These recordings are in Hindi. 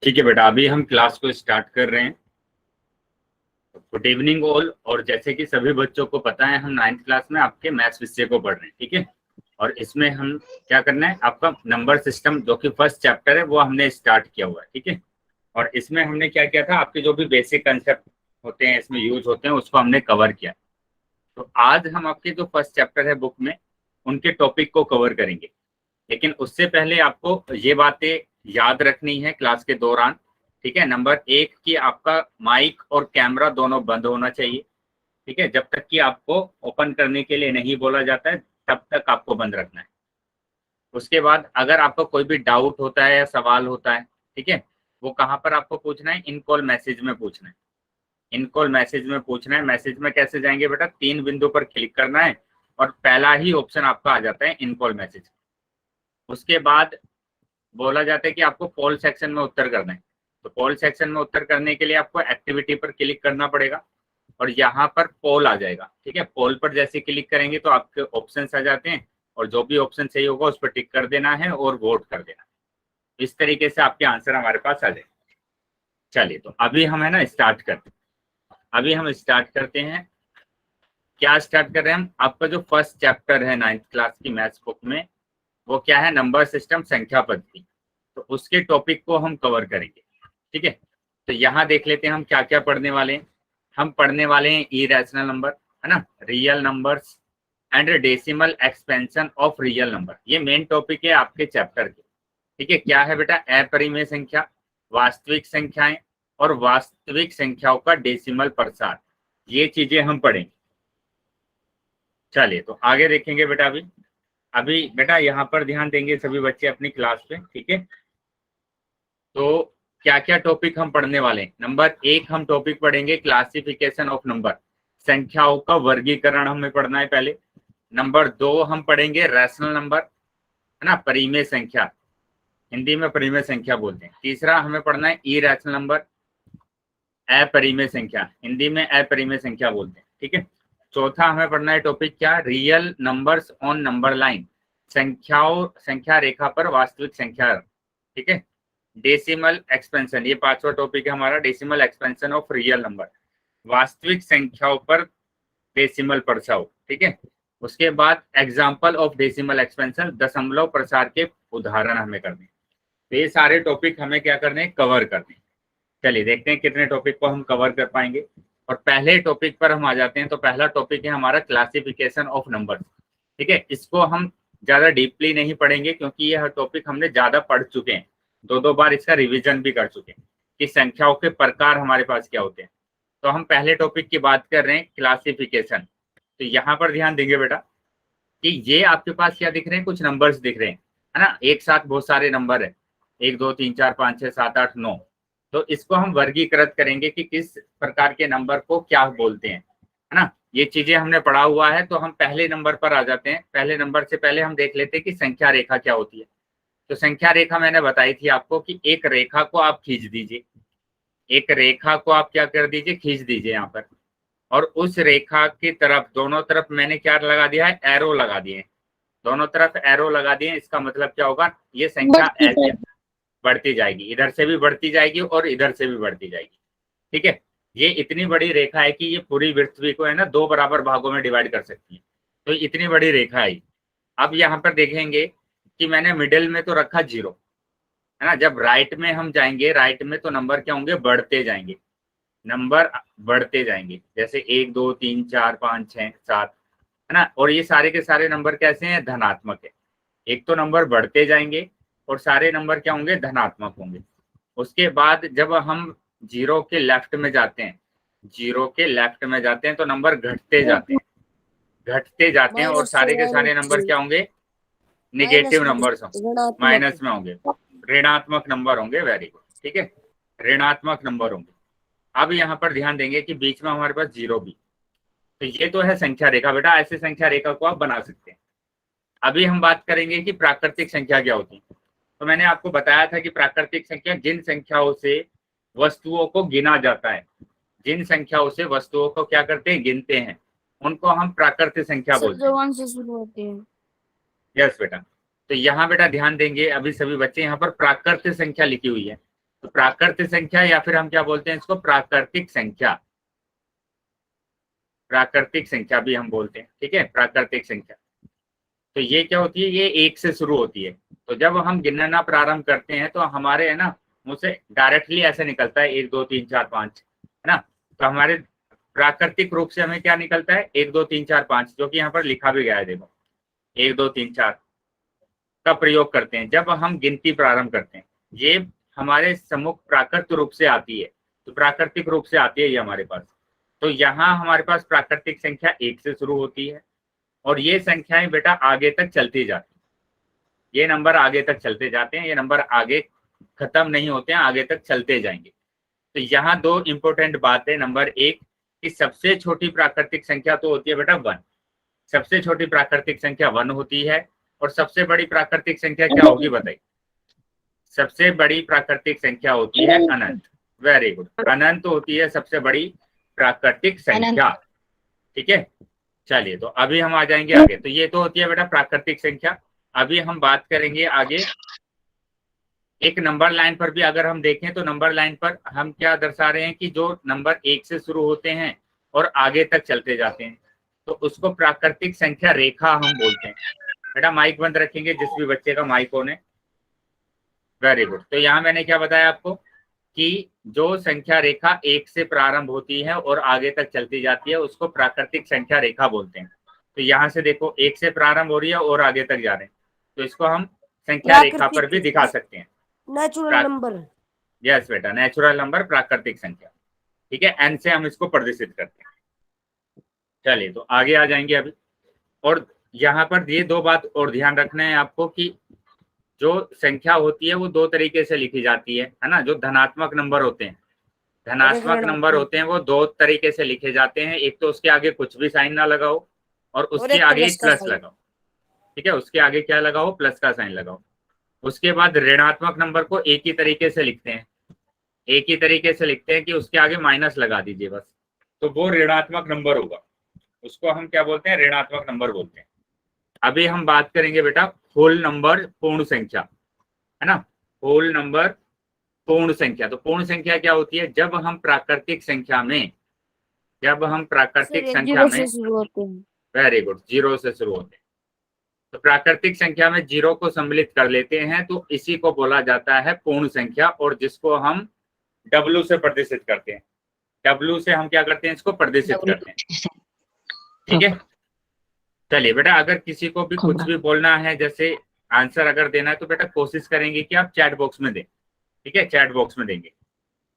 ठीक है बेटा, अभी हम क्लास को स्टार्ट कर रहे हैं। Good evening all. और जैसे कि सभी बच्चों को पता है, हम 9th क्लास में आपके मैथ्स विषय को पढ़ रहे हैं। ठीक है, और इसमें हम क्या करना है, आपका नंबर सिस्टम जो कि फर्स्ट चैप्टर है वो हमने स्टार्ट किया हुआ है। ठीक है, और इसमें हमने क्या किया था, आपके जो भी बेसिक कंसेप्ट होते हैं इसमें यूज होते हैं उसको हमने कवर किया। तो आज हम आपके जो फर्स्ट चैप्टर है बुक में उनके टॉपिक को कवर करेंगे। लेकिन उससे पहले आपको ये बातें याद रखनी है क्लास के दौरान। ठीक है, नंबर 1 कि आपका माइक और कैमरा दोनों बंद होना चाहिए। ठीक है, जब तक कि आपको ओपन करने के लिए नहीं बोला जाता है तब तक आपको बंद रखना है। उसके बाद अगर आपको कोई भी डाउट होता है या सवाल होता है, ठीक है, वो कहाँ पर आपको पूछना है, इन कॉल मैसेज में पूछना है। इन कॉल मैसेज में पूछना है। मैसेज में कैसे जाएंगे बेटा, 3 बिंदु पर क्लिक करना है और पहला ही ऑप्शन आपका आ जाता है इन कॉल मैसेज। उसके बाद बोला जाता है कि आपको पोल सेक्शन में उत्तर करना है। तो पोल सेक्शन में उत्तर करने के लिए आपको एक्टिविटी पर क्लिक करना पड़ेगा और यहाँ पर पोल आ जाएगा। ठीक है, पोल पर जैसे क्लिक करेंगे तो आपके ऑप्शन आ जाते हैं और जो भी ऑप्शन सही होगा उस पर टिक कर देना है और वोट कर देना। इस तरीके से आपके आंसर हमारे पास आ जाए। चलिए, तो अभी हम है ना स्टार्ट करते हैं। अभी हम स्टार्ट करते हैं। क्या स्टार्ट कर रहे हैं हम, आपका जो फर्स्ट चैप्टर है 9th क्लास की मैथ्स बुक में वो क्या है, नंबर सिस्टम, संख्या पद्धति। तो उसके टॉपिक को हम कवर करेंगे। ठीक है, तो यहाँ देख लेते हैं हम क्या क्या पढ़ने वाले हैं। हम पढ़ने वाले हैं इरेशनल नंबर, है ना, real numbers and decimal expansion of real number. ये मेन टॉपिक है आपके चैप्टर के। ठीक है, क्या है बेटा, अपरिमेय संख्या, वास्तविक संख्याएं और वास्तविक संख्याओं का डेसिमल प्रसार, ये चीजें हम पढ़ेंगे। चलिए, तो आगे देखेंगे बेटा। अभी बेटा यहाँ पर ध्यान देंगे सभी बच्चे अपनी क्लास पे। ठीक है, तो क्या क्या टॉपिक हम पढ़ने वाले हैं। नंबर 1 हम टॉपिक पढ़ेंगे क्लासिफिकेशन ऑफ नंबर, संख्याओं का वर्गीकरण हमें पढ़ना है पहले। नंबर 2 हम पढ़ेंगे रैशनल नंबर, है ना, परिमेय संख्या, हिंदी में परिमेय संख्या बोलते हैं। तीसरा हमें पढ़ना है इरेशनल नंबर, अपरिमेय संख्या, हिंदी में अपरिमेय संख्या बोलते हैं। ठीक है, चौथा हमें पढ़ना है टॉपिक क्या, real numbers on number line, संख्या रेखा पर वास्तविक संख्या। ठीक है, डेसिमल एक्सपेंशन, ये 5वां टॉपिक है हमारा, decimal expansion of real number, वास्तविक संख्याओं पर डेसिमल प्रसार। ठीक है, उसके बाद एग्जाम्पल ऑफ डेसिमल एक्सपेंशन, दशमलव प्रसार के उदाहरण हमें करने। तो ये सारे टॉपिक हमें क्या करने, कवर करने। चलिए देखते हैं कितने टॉपिक को हम कवर कर पाएंगे। और पहले टॉपिक पर हम आ जाते हैं। तो पहला टॉपिक है हमारा क्लासिफिकेशन ऑफ नंबर। ठीक है, इसको हम ज्यादा डीपली नहीं पढ़ेंगे क्योंकि यह टॉपिक हमने ज्यादा पढ़ चुके हैं, 2 बार इसका रिवीजन भी कर चुके हैं कि संख्याओं के प्रकार हमारे पास क्या होते हैं। तो हम पहले टॉपिक की बात कर रहे हैं, क्लासिफिकेशन। तो यहाँ पर ध्यान देंगे बेटा कि ये आपके पास क्या दिख रहे हैं, कुछ नंबर्स दिख रहे हैं, है ना, एक साथ बहुत सारे नंबर है, 1 2 3 4 5 6 7 8 9। तो इसको हम वर्गीकृत करेंगे कि किस प्रकार के नंबर को क्या बोलते हैं, है ना, ये चीजें हमने पढ़ा हुआ है। तो हम पहले नंबर पर आ जाते हैं। पहले नंबर से पहले हम देख लेते हैं कि संख्या रेखा क्या होती है। तो संख्या रेखा मैंने बताई थी आपको कि एक रेखा को आप खींच दीजिए, एक रेखा को आप क्या कर दीजिए, खींच दीजिए यहाँ पर, और उस रेखा की तरफ दोनों तरफ मैंने क्या लगा दिया है, एरो लगा दिए, दोनों तरफ एरो लगा दिए। इसका मतलब क्या होगा, ये संख्या ऐसे बढ़ती जाएगी, इधर से भी बढ़ती जाएगी और इधर से भी बढ़ती जाएगी। ठीक है, ये इतनी बड़ी रेखा है कि ये पूरी पृथ्वी को है ना 2 बराबर भागों में डिवाइड कर सकती है। तो इतनी बड़ी रेखा है। अब यहाँ पर देखेंगे कि मैंने मिडिल में तो रखा 0, है ना, जब राइट में हम जाएंगे, राइट में तो नंबर क्या होंगे, बढ़ते जाएंगे, नंबर बढ़ते जाएंगे, जैसे 1 2 3 4 5 6 7, है ना। और ये सारे के सारे नंबर कैसे हैं, धनात्मक है। एक तो नंबर बढ़ते जाएंगे और सारे नंबर क्या होंगे, धनात्मक होंगे। उसके बाद जब हम 0 के लेफ्ट में जाते हैं, 0 के लेफ्ट में जाते हैं तो नंबर घटते जाते हैं, घटते जाते हैं, और सारे के सारे नंबर क्या होंगे, निगेटिव नंबर्स होंगे, माइनस में होंगे, ऋणात्मक नंबर होंगे। वेरी गुड, ठीक है, ऋणात्मक नंबर होंगे। अब यहाँ पर ध्यान देंगे कि बीच में हमारे पास 0 भी। तो ये तो है संख्या रेखा बेटा, ऐसे संख्या रेखा को आप बना सकते हैं। अभी हम बात करेंगे कि प्राकृतिक संख्या क्या होती है। तो मैंने आपको बताया था कि प्राकृतिक संख्या जिन संख्याओं से वस्तुओं को गिना जाता है, जिन संख्याओं से वस्तुओं को क्या करते हैं, गिनते हैं, उनको हम प्राकृतिक संख्या बोलते हैं। यस बेटा, तो यहाँ बेटा ध्यान देंगे अभी सभी बच्चे, यहाँ पर प्राकृतिक संख्या लिखी हुई है, तो प्राकृतिक संख्या या फिर हम क्या बोलते हैं इसको, प्राकृतिक संख्या, प्राकृतिक संख्या भी हम बोलते हैं, ठीक है, प्राकृतिक संख्या। तो ये क्या होती है, ये एक से शुरू होती है। तो जब हम गिनना प्रारंभ करते हैं तो हमारे है ना मुंह से डायरेक्टली ऐसे निकलता है 1 2 3 4 5, है ना। तो हमारे प्राकृतिक रूप से हमें क्या निकलता है 1 2 3 4 5, जो कि यहाँ पर लिखा भी गया है, देखो 1 2 3 4 का प्रयोग करते हैं जब हम गिनती प्रारंभ करते हैं। ये हमारे सम्मुख प्राकृतिक रूप से आती है, तो प्राकृतिक रूप से आती है ये हमारे पास। तो यहाँ हमारे पास प्राकृतिक संख्या 1 से शुरू होती है और ये संख्याएं बेटा आगे तक चलती जाती है, ये नंबर आगे तक चलते जाते हैं, ये नंबर आगे खत्म नहीं होते हैं, आगे तक चलते जाएंगे। तो यहाँ दो इंपॉर्टेंट बात है। नंबर एक कि सबसे छोटी प्राकृतिक संख्या तो होती है बेटा 1, सबसे छोटी प्राकृतिक संख्या 1 होती है। और सबसे बड़ी प्राकृतिक संख्या क्या होगी बताइए, सबसे बड़ी प्राकृतिक संख्या होती है अनंत। वेरी गुड, अनंत होती है सबसे बड़ी प्राकृतिक संख्या, ठीक है। चलिए तो अभी हम आ जाएंगे आगे। तो ये तो होती है बेटा प्राकृतिक संख्या। अभी हम बात करेंगे आगे, एक नंबर लाइन पर भी अगर हम देखें तो नंबर लाइन पर हम क्या दर्शा रहे हैं कि जो नंबर 1 से शुरू होते हैं और आगे तक चलते जाते हैं, तो उसको प्राकृतिक संख्या रेखा हम बोलते हैं। बेटा माइक बंद रखेंगे जिस भी बच्चे का माइक ऑन है। Very good. तो यहाँ मैंने क्या बताया आपको कि जो संख्या रेखा 1 से प्रारंभ होती है और आगे तक चलती जाती है उसको प्राकृतिक संख्या रेखा बोलते हैं। तो यहाँ से देखो 1 से प्रारंभ हो रही है और आगे तक जा रहे हैं, तो इसको हम संख्या रेखा पर भी दिखा सकते हैं, नेचुरल नंबर। यस बेटा, नेचुरल नंबर प्राकृतिक संख्या, ठीक है। एन से हम इसको प्रदर्शित करते हैं। चलिए तो आगे आ जाएंगे अभी। और यहाँ पर ये दो बात और ध्यान रखना है आपको कि जो संख्या होती है वो दो तरीके से लिखी जाती है ना। जो धनात्मक नंबर होते हैं, धनात्मक नंबर होते हैं वो दो तरीके से लिखे जाते हैं। एक तो उसके आगे कुछ भी साइन ना लगाओ और उसके आगे प्लस लगाओ, ठीक है, उसके आगे क्या लगाओ, प्लस का साइन लगाओ। उसके बाद ऋणात्मक नंबर को एक ही तरीके से लिखते हैं, एक ही तरीके से लिखते हैं कि उसके आगे माइनस लगा दीजिए बस, तो वो ऋणात्मक नंबर होगा, उसको हम क्या बोलते हैं, ऋणात्मक नंबर बोलते हैं। अभी हम बात करेंगे बेटा होल नंबर, पूर्ण संख्या, है ना, होल नंबर पूर्ण संख्या। तो पूर्ण संख्या क्या होती है, जब हम प्राकृतिक संख्या में, जब हम प्राकृतिक संख्या में, वेरी गुड, 0 से शुरू होते हैं, तो प्राकृतिक संख्या में 0 को सम्मिलित कर लेते हैं, तो इसी को बोला जाता है पूर्ण संख्या, और जिसको हम W से प्रदर्शित करते हैं। W से हम क्या करते हैं, इसको प्रदर्शित करते हैं, ठीक है। चलिए बेटा, अगर किसी को भी कुछ भी बोलना है, जैसे आंसर अगर देना है, तो बेटा कोशिश करेंगे कि आप चैट बॉक्स में दें, ठीक है, चैट बॉक्स में देंगे।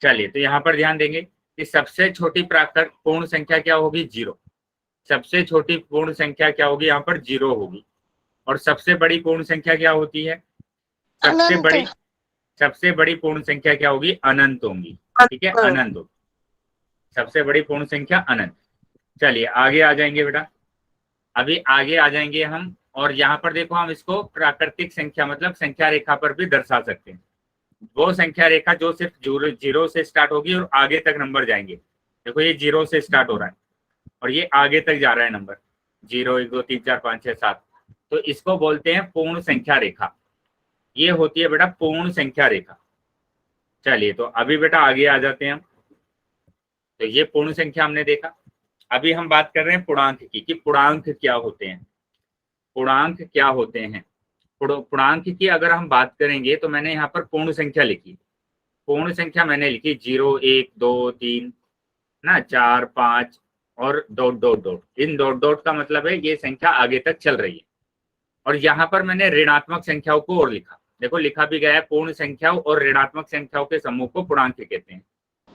चलिए तो यहाँ पर ध्यान देंगे कि सबसे छोटी प्राकृतिक पूर्ण संख्या क्या होगी, 0। सबसे छोटी पूर्ण संख्या क्या होगी, यहाँ पर 0 होगी। और सबसे बड़ी पूर्ण संख्या क्या होती है, सबसे बड़ी पूर्ण संख्या क्या होगी, अनंत होंगी, ठीक है, अनंत होगी, सबसे बड़ी पूर्ण संख्या अनंत। चलिए आगे आ जाएंगे बेटा, अभी आगे आ जाएंगे हम। और यहाँ पर देखो हम इसको प्राकृतिक संख्या मतलब संख्या रेखा पर भी दर्शा सकते हैं। वो संख्या रेखा जो सिर्फ 0 से स्टार्ट होगी और आगे तक नंबर जाएंगे। देखो ये 0 से स्टार्ट हो रहा है और ये आगे तक जा रहा है नंबर, 0 1 2 3 4 5 6 7, तो इसको बोलते हैं पूर्ण संख्या रेखा। ये होती है बेटा पूर्ण संख्या रेखा। चलिए तो अभी बेटा आगे आ जाते हैं हम। तो ये पूर्ण संख्या हमने देखा। अभी हम बात कर रहे हैं पूर्णांक की, कि पूर्णांक क्या होते हैं, पूर्णांक क्या होते हैं। पूर्णांक की अगर हम बात करेंगे तो मैंने यहाँ पर पूर्ण संख्या लिखी, पूर्ण संख्या मैंने लिखी 0 1 2 3 ना 4 5 और dot dot dot. In dot dot का मतलब है ये संख्या आगे तक चल रही है। और यहाँ पर मैंने ऋणात्मक संख्याओं को और लिखा, देखो लिखा भी गया है, पूर्ण संख्याओं और ऋणात्मक संख्याओं के समूह को पूर्णांक कहते हैं।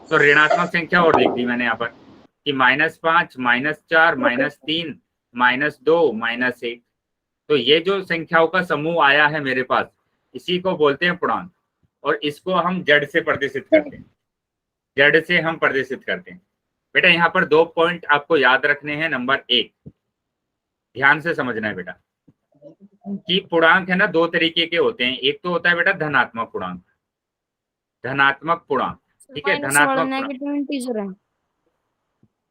तो ऋणात्मक संख्या और लिख दी मैंने यहाँ पर कि -5 -4 -3 -2 -1। तो ये जो संख्याओं का समूह आया है मेरे पास, इसी को बोलते हैं पूर्णांक। और इसको हम जड़ से प्रदर्शित करते हैं, जड़ से हम प्रदर्शित करते हैं। बेटा यहाँ पर 2 पॉइंट आपको याद रखने हैं। नंबर 1, ध्यान से समझना है बेटा कि पूर्णांक है ना 2 तरीके के होते हैं। एक तो होता है बेटा धनात्मक पूर्णांक, धनात्मक पूर्णांक, ठीक है, धनात्मक।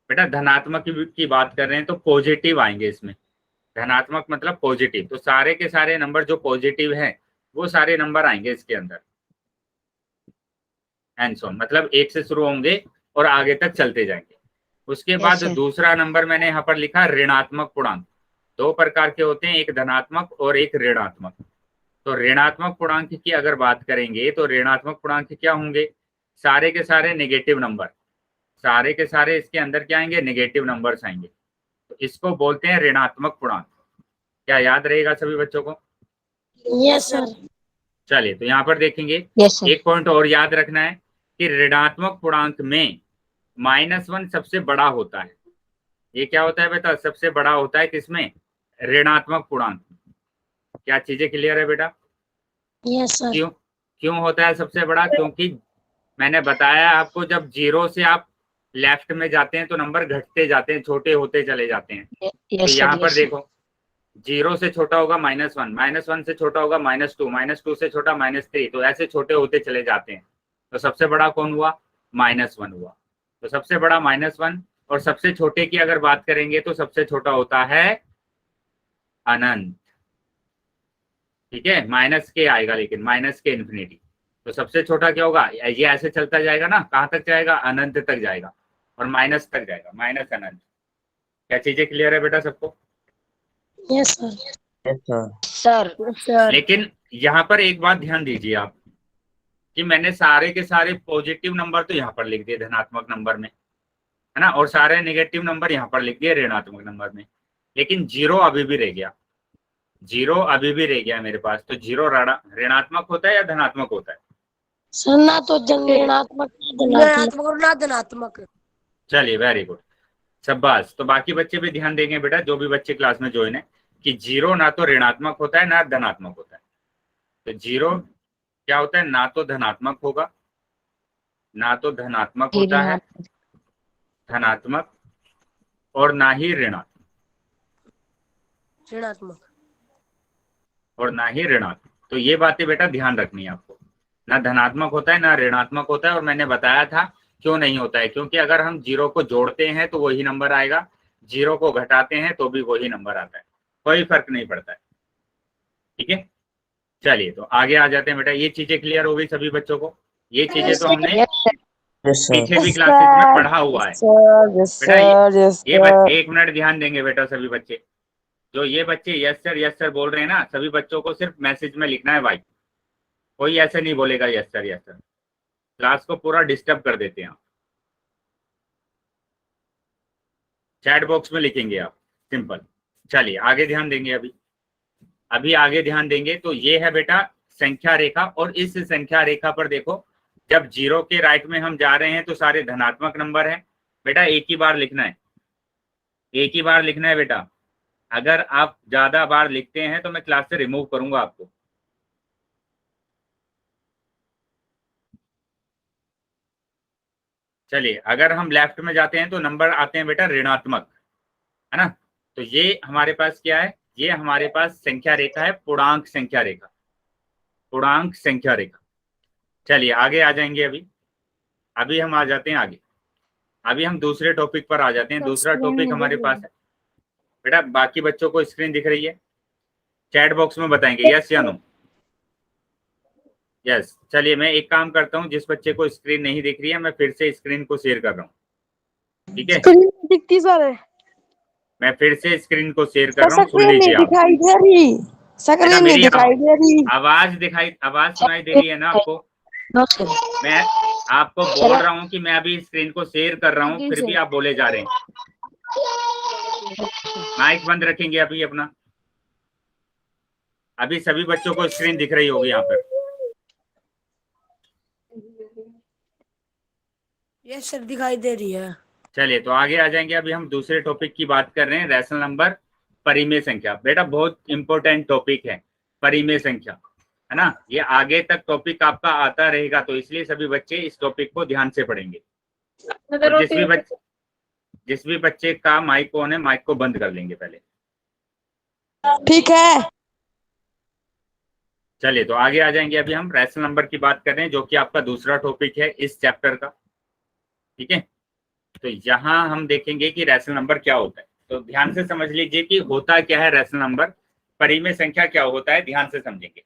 बेटा धनात्मक की बात कर रहे हैं तो पॉजिटिव आएंगे इसमें, धनात्मक मतलब पॉजिटिव, तो सारे के सारे नंबर जो पॉजिटिव हैं वो सारे नंबर आएंगे इसके अंदर, एंड सो मतलब 1 से शुरू होंगे और आगे तक चलते जाएंगे। उसके बाद दूसरा नंबर मैंने यहाँ पर लिखा ऋणात्मक पूर्णांक। दो प्रकार के होते हैं, एक धनात्मक और एक ऋणात्मक। तो ऋणात्मक पूर्णांक की अगर बात करेंगे तो ऋणात्मक पूर्णांक क्या होंगे, सारे के सारे नेगेटिव नंबर, सारे के सारे इसके अंदर क्या आएंगे, नेगेटिव नंबर्स आएंगे, तो इसको बोलते हैं ऋणात्मक पूर्णांक। क्या याद रहेगा सभी बच्चों को? Yes sir. चलिए तो यहाँ पर देखेंगे, एक पॉइंट और याद रखना है कि ऋणात्मक पूर्णांक में -1 सबसे बड़ा होता है। ये क्या होता है बेटा, सबसे बड़ा होता है किसमें, ऋणात्मक पूर्णांक। क्या चीजें क्लियर है बेटा? Yes sir. क्यों क्यों होता है सबसे बड़ा? क्योंकि मैंने बताया आपको, जब 0 से आप लेफ्ट में जाते हैं तो नंबर घटते जाते हैं, छोटे होते चले जाते हैं। तो यहाँ पर देखो 0 से छोटा होगा -1, -1 से छोटा होगा -2, -2 से छोटा -3, तो ऐसे छोटे होते चले जाते हैं। तो सबसे बड़ा कौन हुआ, -1 हुआ। तो सबसे बड़ा -1, और सबसे छोटे की अगर बात करेंगे तो सबसे छोटा होता है अनंत। ठीक है, माइनस के आएगा, लेकिन माइनस के इन्फिनिटी। तो सबसे छोटा क्या होगा, ये ऐसे चलता जाएगा ना, कहाँ तक जाएगा, अनंत तक जाएगा, और माइनस तक जाएगा, माइनस अनंत। क्या चीजें क्लियर है बेटा सबको? Yes sir. सर लेकिन यहाँ पर एक बात ध्यान दीजिए आप, कि मैंने सारे के सारे पॉजिटिव नंबर तो यहाँ पर लिख दिए धनात्मक नंबर में, है ना, और सारे नेगेटिव नंबर यहाँ पर लिख दिए ऋणात्मक नंबर में, लेकिन 0 अभी भी रह गया, 0 अभी भी रह गया मेरे पास। तो 0 ऋणात्मक होता है या धनात्मक होता है? सर ना तो ऋणात्मक ना धनात्मक। चलिए वेरी गुड, शाबाश। तो बाकी बच्चे भी ध्यान देंगे बेटा, जो भी बच्चे क्लास में ज्वाइन है, कि 0 ना तो ऋणात्मक होता है ना धनात्मक होता है। तो 0 क्या होता है, ना तो धनात्मक होगा, ना तो धनात्मक होता है धनात्मक, और ना ही ऋणात्मक, और ना ही ऋणात्मक। तो ये बातें बेटा ध्यान रखनी है आपको, ना धनात्मक होता है ना ऋणात्मक होता है। और मैंने बताया था क्यों नहीं होता है, क्योंकि अगर हम 0 को जोड़ते हैं तो वही नंबर आएगा, 0 को घटाते हैं तो भी वही नंबर आता है, कोई फर्क नहीं पड़ता है। ठीक है, चलिए तो आगे आ जाते हैं बेटा। ये चीजें क्लियर हो गई सभी बच्चों को? ये चीजें तो हमने पीछे भी क्लासेस में पढ़ा हुआ है बेटा। ये एक मिनट ध्यान देंगे बेटा सभी बच्चे, जो ये बच्चे यस सर बोल रहे हैं ना, सभी बच्चों को सिर्फ मैसेज में लिखना है भाई, कोई ऐसे नहीं बोलेगा यस सर। क्लास को पूरा डिस्टर्ब कर देते हैं आप। चैट बॉक्स में लिखेंगे आप, सिंपल। चलिए आगे ध्यान देंगे, अभी आगे ध्यान देंगे। तो ये है बेटा संख्या रेखा, और इस संख्या रेखा पर देखो, जब 0 के राइट में हम जा रहे हैं तो सारे धनात्मक नंबर हैं बेटा। एक ही बार लिखना है, एक ही बार लिखना है बेटा। अगर आप ज्यादा बार लिखते हैं तो मैं क्लास से रिमूव करूंगा आपको। चलिए, अगर हम लेफ्ट में जाते हैं तो नंबर आते हैं बेटा ऋणात्मक, है ना। तो ये हमारे पास क्या है, ये हमारे पास संख्या रेखा है, पूर्णांक संख्या रेखा, पूर्णांक संख्या रेखा। चलिए आगे आ जाएंगे। अभी हम आ जाते हैं आगे, अभी हम दूसरे टॉपिक पर आ जाते हैं। दूसरा टॉपिक हमारे पास है बेटा, बाकी बच्चों को स्क्रीन दिख रही है? चैट बॉक्स में बताएंगे यस या नो। यस, चलिए मैं एक काम करता हूँ, जिस बच्चे को स्क्रीन नहीं दिख रही है मैं फिर से स्क्रीन को शेयर कर रहा हूँ। ठीक है, स्क्रीन दिखती सर, मैं फिर से स्क्रीन को शेयर कर रहा हूँ, सुन लीजिए आप। दिखाई दे रही, स्क्रीन नहीं दिखाई दे रही। आवाज सुनाई दे रही है ना आपको? मैं आपको बोल रहा हूँ कि मैं अभी स्क्रीन को शेयर कर रहा हूँ, फिर भी आप बोले जा रहे हैं। माइक बंद रखेंगे अभी अपना। अभी सभी बच्चों को स्क्रीन दिख रही होगी यहाँ पर। यस सर, दिखाई दे रही है। चलिए तो आगे आ जाएंगे। अभी हम दूसरे टॉपिक की बात कर रहे हैं, रैशनल नंबर, परिमेय संख्या। बेटा बहुत इंपॉर्टेंट टॉपिक है परिमेय संख्या, है ना। ये आगे तक टॉपिक आपका आता रहेगा, तो इसलिए सभी बच्चे इस टॉपिक को ध्यान से पढ़ेंगे। और जिस भी बच्चे का माइक ऑन है, माइक को बंद कर लेंगे पहले। ठीक है। चलिए तो आगे आ जाएंगे। अभी हम रैशनल नंबर की बात कर रहे हैं, जो कि आपका दूसरा टॉपिक है इस चैप्टर का। ठीक है, तो यहाँ हम देखेंगे कि रैशनल नंबर क्या होता है। तो ध्यान से समझ लीजिए कि होता क्या है रेशनल नंबर, परिमेय संख्या क्या होता है, ध्यान से समझेंगे।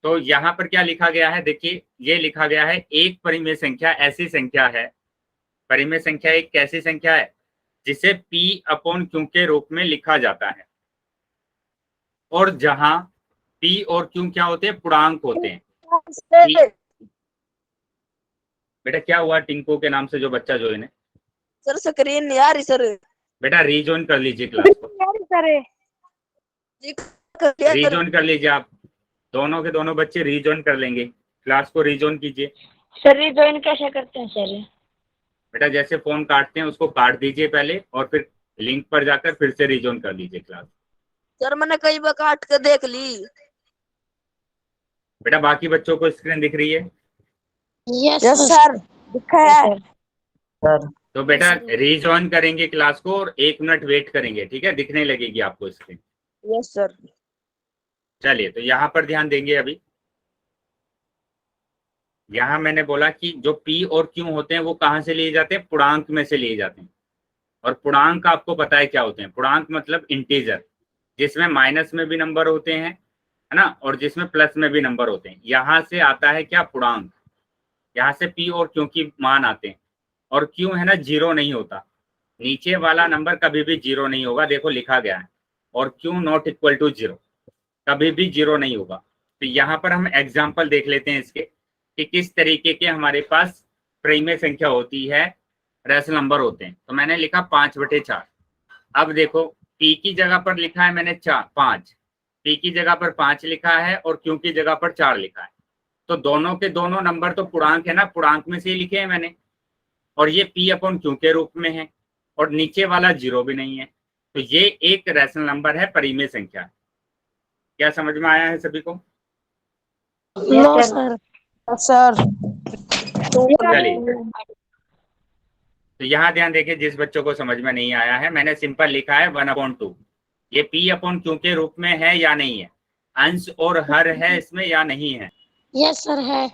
तो यहाँ पर क्या लिखा गया है, देखिए ये लिखा गया है एक परिमेय संख्या ऐसी संख्या है, परिमेय संख्या एक कैसी संख्या है जिसे P अपॉन Q के रूप में लिखा जाता है, और जहां P और Q क्या होते हैं, पूर्णांक होते हैं। P, बेटा क्या हुआ टिंको के नाम से जो बच्चा ज्वाइन है? सर स्क्रीन नहीं आ रही सर। बेटा रीजॉइन कर लीजिए क्लास को, सर रीजॉइन कर लीजिए आप, दोनों के दोनों बच्चे रीजॉइन कर लेंगे, क्लास को रीजॉइन कीजिए। सर रिजॉइन कैसे करते हैं सर? बेटा जैसे फोन काटते हैं उसको काट दीजिए पहले, और फिर लिंक पर जाकर फिर से रीजॉइन कर लीजिए क्लास। सर मैंने कई बार काट के देख ली। बेटा बाकी बच्चों को स्क्रीन दिख रही है? यस सर दिखा है। तो बेटा रीजॉइन करेंगे क्लास को और 1 मिनट वेट करेंगे, ठीक है, दिखने लगेगी आपको स्क्रीन। Yes sir. चलिए तो यहाँ पर ध्यान देंगे। अभी यहाँ मैंने बोला कि जो P और Q होते हैं वो कहाँ से लिए जाते हैं, पूर्णांक में से लिए जाते हैं। और पूर्णांक आपको पता है क्या होते हैं, पूर्णांक मतलब इंटीजर, जिसमें माइनस में भी नंबर होते हैं, है ना, और जिसमें प्लस में भी नंबर होते हैं। यहाँ से आता है क्या, पूर्णांक। यहाँ से P और Q की मान आते हैं। और Q है ना, जीरो नहीं होता, नीचे वाला नंबर कभी भी जीरो नहीं होगा, देखो लिखा गया है। और Q not equal to zero, कभी भी जीरो नहीं होगा। तो यहाँ पर हम एग्जाम्पल देख लेते हैं इसके कि किस तरीके के हमारे पास परिमेय संख्या होती है, रेशनल नंबर होते हैं। तो मैंने लिखा 5/4। अब देखो P की जगह पर लिखा है मैंने 5, P की जगह पर 5 लिखा है और Q की जगह पर 4 लिखा है। तो दोनों के दोनों नंबर तो पूर्णांक है ना, पूर्णांक में से ही लिखे हैं मैंने, और ये P अपॉन Q के रूप में है, और नीचे वाला जीरो भी नहीं है। तो ये एक रेशनल नंबर है, परिमेय संख्या। क्या समझ में आया है सभी को? Yes sir. सर चलिए तो यहाँ ध्यान देखिए, जिस बच्चों को समझ में नहीं आया है, मैंने सिंपल लिखा है 1/2। ये P अपॉन Q के रूप में है या नहीं है, अंश और हर है इसमें या नहीं है? यस सर है।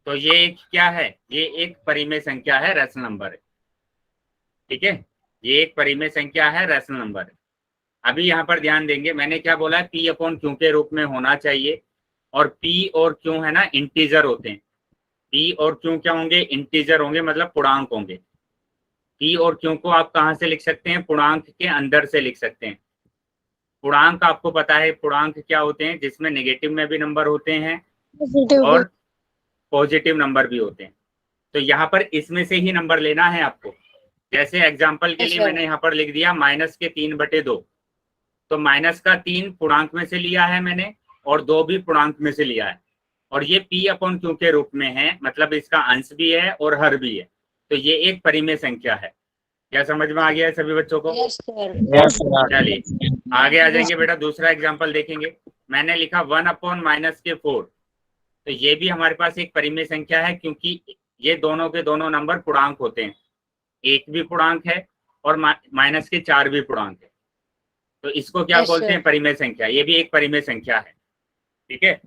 तो ये एक क्या है, ये एक परिमेय संख्या है, रेशनल नंबर है, ठीक है, ये एक परिमेय संख्या है, रेशनल नंबर है। अभी यहाँ पर ध्यान देंगे, मैंने क्या बोला है, P अपॉन Q के रूप में होना चाहिए, और P और Q है ना इंटीजर होते हैं। P और Q क्या होंगे, इंटीजर होंगे, मतलब पूर्णांक होंगे। P और Q को आप कहाँ से लिख सकते हैं, पूर्णांक के अंदर से लिख सकते हैं। पूर्णांक आपको पता है पूर्णांक क्या होते हैं, जिसमें नेगेटिव में भी नंबर होते हैं और पॉजिटिव नंबर भी होते हैं। तो यहाँ पर इसमें से ही नंबर लेना है आपको। जैसे एग्जांपल के लिए मैंने यहाँ पर लिख दिया -3/2, तो माइनस का 3 पूर्णांक में से लिया है मैंने, और 2 भी पूर्णांक में से लिया है, और ये P अपॉन Q के रूप में है, मतलब इसका अंश भी है और हर भी है। तो ये एक परिमेय संख्या है। क्या समझ में आ गया है सभी बच्चों को? Yes sir. चलिए आगे आ जाएंगे बेटा, दूसरा एग्जांपल देखेंगे। मैंने लिखा 1/-4, तो ये भी हमारे पास एक परिमेय संख्या है, क्योंकि ये दोनों के दोनों नंबर पूर्णांक होते हैं, एक भी पूर्णांक है और -4 भी पूर्णांक है। तो इसको क्या बोलते हैं, परिमेय संख्या। ये भी एक परिमेय संख्या है, ठीक है।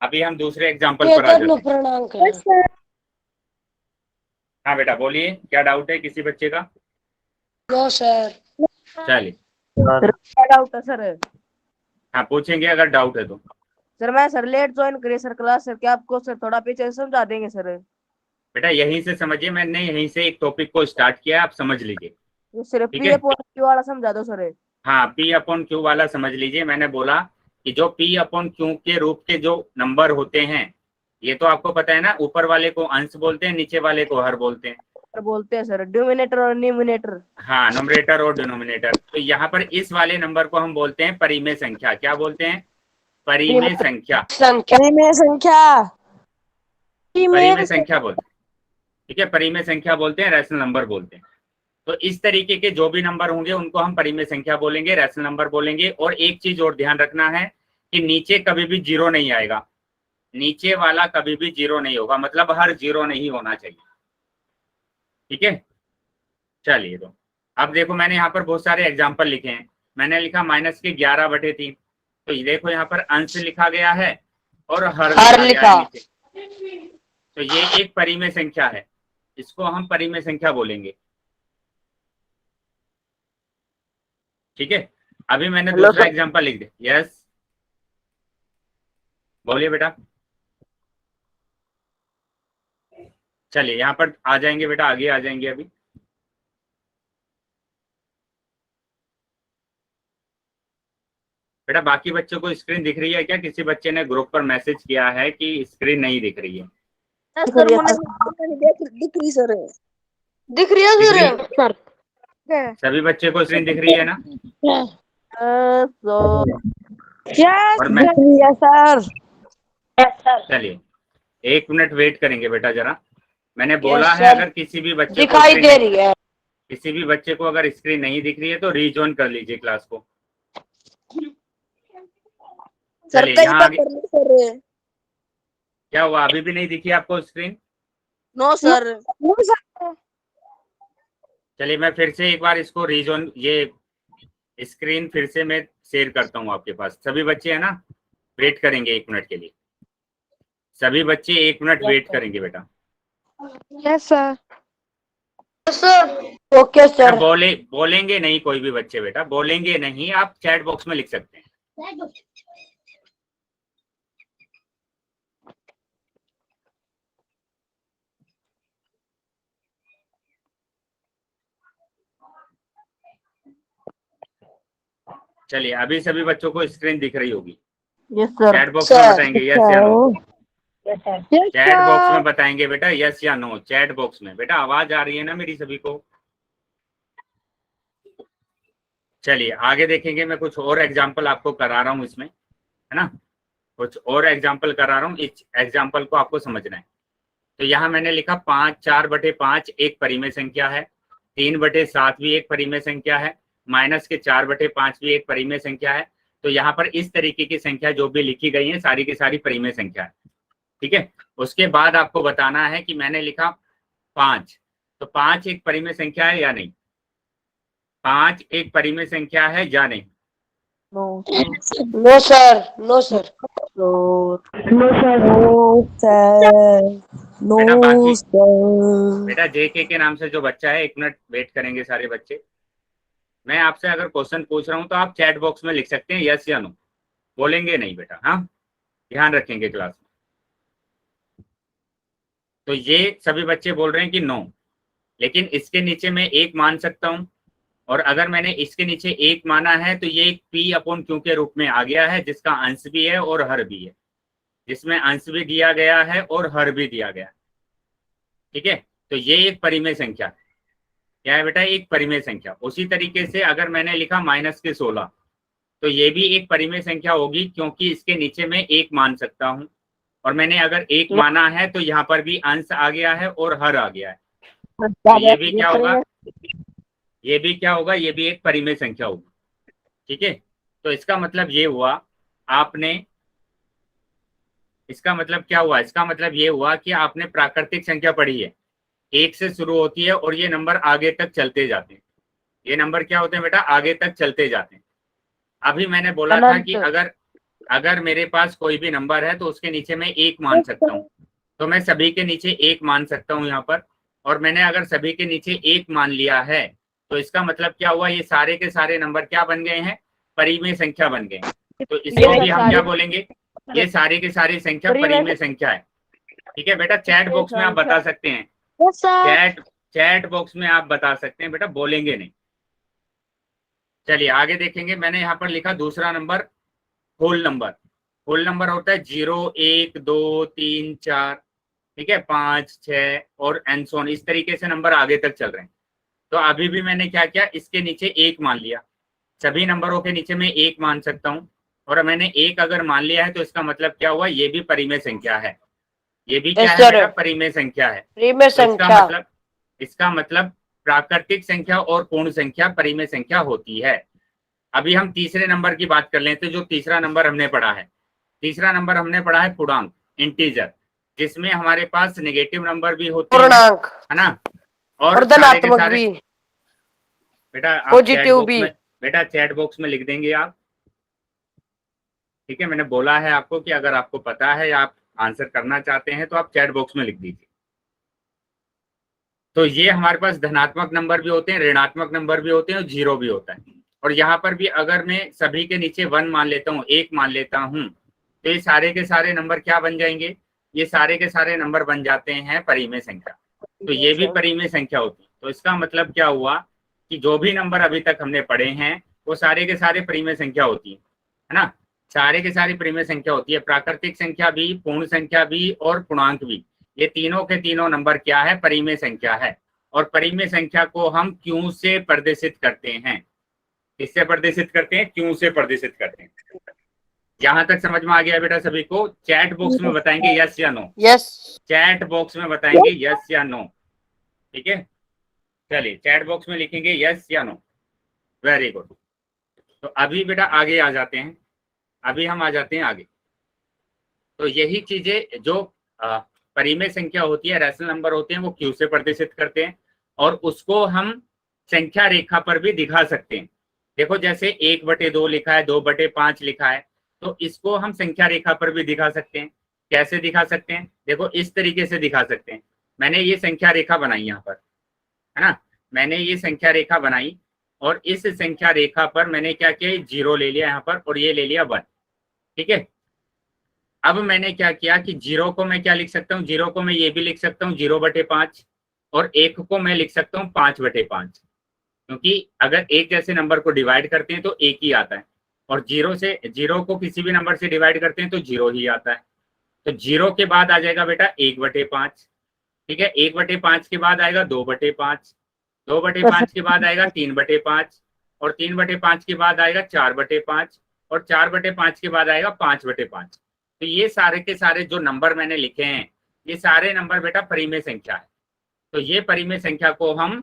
अभी हम दूसरे एग्जांपल पर आ जाते हैं। पूर्णांक है। हाँ बेटा बोलिए, क्या डाउट है किसी बच्चे का? No sir. चलिए क्या डाउट है सर? हाँ पूछेंगे अगर डाउट है तो। सर मैं सर लेट ज्वाइन करी सर क्लास, सर क्या आपको सर थोड़ा पीछे समझा देंगे सर? बेटा यहीं से समझिए, मैंने यहीं से एक टॉपिक को स्टार्ट किया है, आप समझ लीजिए। ये सिर्फ ठीक P है, अपॉन Q वाला समझा दो सर। हाँ P अपॉन Q वाला समझ लीजिए। मैंने बोला कि जो P अपॉन Q के रूप के जो नंबर होते हैं, ये तो आपको पता है ना, ऊपर वाले को अंश बोलते हैं, नीचे वाले को हर बोलते हैं। सर बोलते हैं सर डिनोमिनेटर और न्यूमरेटर। हाँ, न्यूमरेटर और डिनोमिनेटर। तो यहाँ पर इस वाले नंबर को हम बोलते हैं परिमेय संख्या। क्या बोलते हैं, परिमेय संख्या। परिमेय संख्या। परिमेय संख्या बोलते हैं, ठीक है, परिमेय संख्या बोलते हैं, रेशनल नंबर बोलते हैं। तो इस तरीके के जो भी नंबर होंगे उनको हम परिमेय संख्या बोलेंगे, रेशनल नंबर बोलेंगे। और एक चीज और ध्यान रखना है कि नीचे कभी भी जीरो नहीं आएगा, नीचे वाला कभी भी जीरो नहीं होगा, मतलब हर जीरो नहीं होना चाहिए, ठीक है। चलिए तो अब देखो, मैंने यहाँ पर बहुत सारे एग्जाम्पल लिखे हैं। मैंने लिखा -11/3, तो ये देखो यहाँ पर अंश लिखा गया है और हर लिखा है नीचे। तो ये एक परिमेय संख्या है, इसको हम परिमेय संख्या बोलेंगे। ठीक है, अभी मैंने हेलो दूसरा सर। एग्जांपल लिख दिया। यस, बोलिए बेटा। चलिए यहाँ पर आ जाएंगे बेटा, आगे आ जाएंगे अभी। बेटा बाकी बच्चों को स्क्रीन दिख रही है क्या? किसी बच्चे ने ग्रुप पर मैसेज किया है कि स्क्रीन नहीं दिख रही है। सर मुझे दिख रही सर। दिख रही है दिख रही? सर। सभी बच्चे को स्क्रीन दिख रही है ना? और मैं सर। चलिए 1 मिनट वेट करेंगे बेटा जरा। मैंने बोला Yes, है sir. अगर किसी भी बच्चे को दिखाई स्क्रीन दे नहीं, रही है। किसी भी बच्चे को अगर स्क्रीन नहीं दिख रही है तो रीजॉइन कर लीजिए क्लास को। सर चलिए कई यहाँ बार आगे कर ली सर। क्या हुआ? अभी भी नहीं दिखी आपको screen? No sir. No sir. चलिए मैं फिर से एक बार इसको रीजॉइन, ये स्क्रीन फिर से मैं शेयर करता हूँ आपके पास। सभी बच्चे हैं ना? वेट करेंगे 1 मिनट के लिए। सभी बच्चे 1 मिनट वेट करेंगे बेटा। Yes sir. सर ओके बेटा सर। बोलेंगे नहीं कोई भी बच्चे, बेटा बोलेंगे नहीं। आप चैट बॉक्स में लिख सकते हैं। चलिए अभी सभी बच्चों को स्क्रीन दिख रही होगी। Yes sir. चैट बॉक्स में बताएंगे यस या नो। यस चैट बॉक्स में सर। बताएंगे बेटा यस या नो। चैट बॉक्स में। बेटा आवाज आ रही है ना मेरी सभी को? चलिए आगे देखेंगे। मैं कुछ और एग्जाम्पल आपको करा रहा हूँ इसमें, है ना? कुछ और एग्जाम्पल करा रहा हूँ, इस एग्जाम्पल को आपको समझना है। तो यहाँ मैंने लिखा 5, 4/5 एक परिमेय संख्या है, 3/7 भी एक परिमेय संख्या है, -4/5 भी एक परिमेय संख्या है। तो यहाँ पर इस तरीके की संख्या जो भी लिखी गई है सारी की सारी परिमेय संख्या है। ठीक है, उसके बाद आपको बताना है कि मैंने लिखा 5, तो 5 एक परिमेय संख्या है या नहीं? 5 एक परिमेय संख्या है या नहीं? No no sir. No sir. No sir. No sir. बेटा नो बाकी सर। बेटा जेके के नाम से जो बच्चा है 1 मिनट वेट करेंगे सारे बच्चे। मैं आपसे अगर क्वेश्चन पूछ रहा हूँ तो आप चैट बॉक्स में लिख सकते हैं यस या नो। बोलेंगे नहीं बेटा, हाँ ध्यान रखेंगे क्लास में। तो ये सभी बच्चे बोल रहे हैं कि नो, लेकिन इसके नीचे मैं 1 मान सकता हूँ। और अगर मैंने इसके नीचे 1 माना है तो ये एक P/Q के रूप में आ गया है, जिसका अंश भी है और हर भी है, जिसमें अंश भी दिया गया है और हर भी दिया गया है। ठीक है, तो ये एक परिमेय संख्या है। क्या है बेटा? एक परिमेय संख्या। उसी तरीके से अगर मैंने लिखा -16, तो ये भी एक परिमेय संख्या होगी, क्योंकि इसके नीचे मैं 1 मान सकता हूँ। और मैंने अगर 1 माना है तो यहाँ पर भी अंश आ गया है और हर आ गया है। तो ये भी क्या होगा? ये भी क्या होगा? ये भी एक परिमेय संख्या होगी। ठीक है, तो इसका मतलब ये हुआ आपने, इसका मतलब क्या हुआ? इसका मतलब ये हुआ कि आपने प्राकृतिक संख्या पढ़ी है, 1 से शुरू होती है और ये नंबर आगे तक चलते जाते हैं। ये नंबर क्या होते हैं बेटा? आगे तक चलते जाते हैं। अभी मैंने बोला था कि अगर अगर मेरे पास कोई भी नंबर है तो उसके नीचे मैं 1 मान सकता हूँ, तो मैं सभी के नीचे 1 मान सकता हूँ यहाँ पर। और मैंने अगर सभी के नीचे 1 मान लिया है तो इसका मतलब क्या हुआ? ये सारे के सारे नंबर क्या बन गए हैं? परिमेय संख्या बन गए हैं। तो इसको भी हम क्या बोलेंगे? ये सारी की सारी संख्या परिमेय संख्या है। ठीक है बेटा, चैट बॉक्स में आप बता सकते हैं। चैट बॉक्स में आप बता सकते हैं बेटा, बोलेंगे नहीं। चलिए आगे देखेंगे। मैंने यहाँ पर लिखा दूसरा number whole number. Whole number होता है 0, 1, 2, 3, 4, ठीक है, 5, 6 और एंड सो ऑन। इस तरीके से नंबर आगे तक चल रहे हैं। तो अभी भी मैंने क्या किया? इसके नीचे 1 मान लिया। सभी नंबरों के नीचे मैं 1 मान सकता हूँ। और मैंने 1 अगर मान लिया है तो इसका मतलब क्या हुआ? ये भी परिमेय संख्या है। ये भी क्या है बेटा? परिमेय संख्या है। परिमेय तो संख्या। इसका मतलब प्राकृतिक संख्या और पूर्ण संख्या परिमेय संख्या होती है। अभी हम तीसरे नंबर की बात कर लेते हैं। जो तीसरा नंबर हमने पढ़ा है, तीसरा नंबर हमने पढ़ा है पूर्णांक, इंटीजर, जिसमें हमारे पास नेगेटिव नंबर भी होते हैं, पूर्णांक है ना? और सारे के धनात्मक सारे भी, बेटा आप चैट पॉजिटिव बॉक्स भी। में, बेटा चैट बॉक्स में लिख देंगे आप। ठीक है, मैंने बोला है आपको कि अगर आपको पता है या आप आंसर करना चाहते हैं तो आप चैट बॉक्स में लिख दीजिए। तो ये हमारे पास धनात्मक नंबर भी होते हैं, ऋणात्मक नंबर भी होते हैं और जीरो भी होता है। और यहाँ पर भी अगर मैं सभी के नीचे 1 मान लेता हूँ, 1 मान लेता हूँ, तो ये सारे के सारे नंबर क्या बन जाएंगे? ये सारे के सारे नंबर बन जाते हैं परिमेय संख्या। तो ये भी परिमेय संख्या होती है। तो इसका मतलब क्या हुआ कि जो भी नंबर अभी तक हमने पढ़े हैं वो सारे के सारे परिमेय संख्या होती है ना, सारे के सारे परिमेय संख्या होती है। प्राकृतिक संख्या भी, पूर्ण संख्या भी और पूर्णांक भी, ये तीनों के तीनों नंबर क्या है? परिमेय संख्या है। और परिमेय संख्या को हम क्यों से प्रदर्शित करते हैं? किससे प्रदर्शित करते हैं? क्यों से प्रदर्शित करते हैं। यहां तक समझ में आ गया बेटा सभी को? चैट बॉक्स में बताएंगे यस या नो। यस। चैट बॉक्स में बताएंगे यस या नो। ठीक है, चलिए चैट बॉक्स में लिखेंगे यस या नो। Very good. तो अभी बेटा आगे आ जाते हैं, अभी हम आ जाते हैं आगे। तो यही चीजें जो परिमेय संख्या होती है, रैशनल नंबर होते हैं, वो क्यू से प्रदर्शित करते हैं और उसको हम संख्या रेखा पर भी दिखा सकते हैं। देखो जैसे 1/2 लिखा है, 2/5 लिखा है, तो इसको हम संख्या रेखा पर भी दिखा सकते हैं। कैसे दिखा सकते हैं? देखो इस तरीके से दिखा सकते हैं। मैंने ये संख्या रेखा बनाई यहाँ पर, है ना, मैंने ये संख्या रेखा बनाई और इस संख्या रेखा पर मैंने क्या किया? 0 ले लिया यहाँ पर और ये ले लिया 1। ठीक है, अब मैंने क्या किया कि 0 को मैं क्या लिख सकता हूँ? 0 को मैं ये भी लिख सकता हूँ 0/5 और 1 को मैं लिख सकता हूँ 5/5, क्योंकि अगर एक जैसे नंबर को डिवाइड करते हैं तो 1 ही आता है और 0 को किसी भी नंबर से डिवाइड करते हैं तो 0 ही आता है। तो 0 के बाद आ जाएगा बेटा 1/5। ठीक है, 1/5 के बाद आएगा 2/5, 2/5 के बाद आएगा 3/5 और 3/5 के बाद आएगा 4/5 और 4/5 के बाद आएगा 5/5। तो ये सारे के सारे जो नंबर मैंने लिखे हैं, ये सारे नंबर बेटा परिमेय संख्या है। तो ये परिमेय संख्या को हम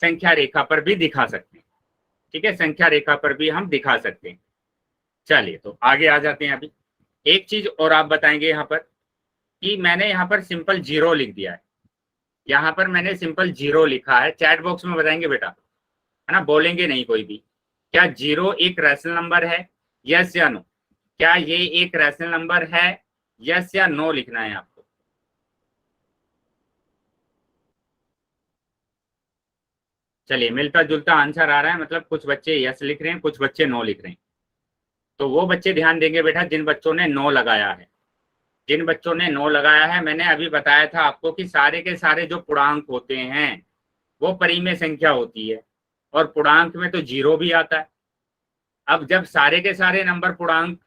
संख्या रेखा पर भी दिखा सकते हैं। ठीक है, संख्या रेखा पर भी हम दिखा सकते हैं। चलिए तो आगे आ जाते हैं। अभी एक चीज और आप बताएंगे यहाँ पर कि मैंने यहाँ पर सिंपल 0 लिख दिया है, यहाँ पर मैंने सिंपल 0 लिखा है। चैट बॉक्स में बताएंगे बेटा, है ना, बोलेंगे नहीं कोई भी। क्या 0 एक रैशनल नंबर है? यस या नो। क्या ये एक रैशनल नंबर है? यस या नो लिखना है आपको। चलिए मिलता जुलता आंसर आ रहा है, मतलब कुछ बच्चे यस लिख रहे हैं, कुछ बच्चे नो लिख रहे हैं। तो वो बच्चे ध्यान देंगे बेटा जिन बच्चों ने नो लगाया है। जिन बच्चों ने नो लगाया है, मैंने अभी बताया था आपको कि सारे के सारे जो पूर्णांक होते हैं वो परिमेय संख्या होती है और पूर्णांक में तो 0 भी आता है। अब जब सारे के सारे नंबर पूर्णांक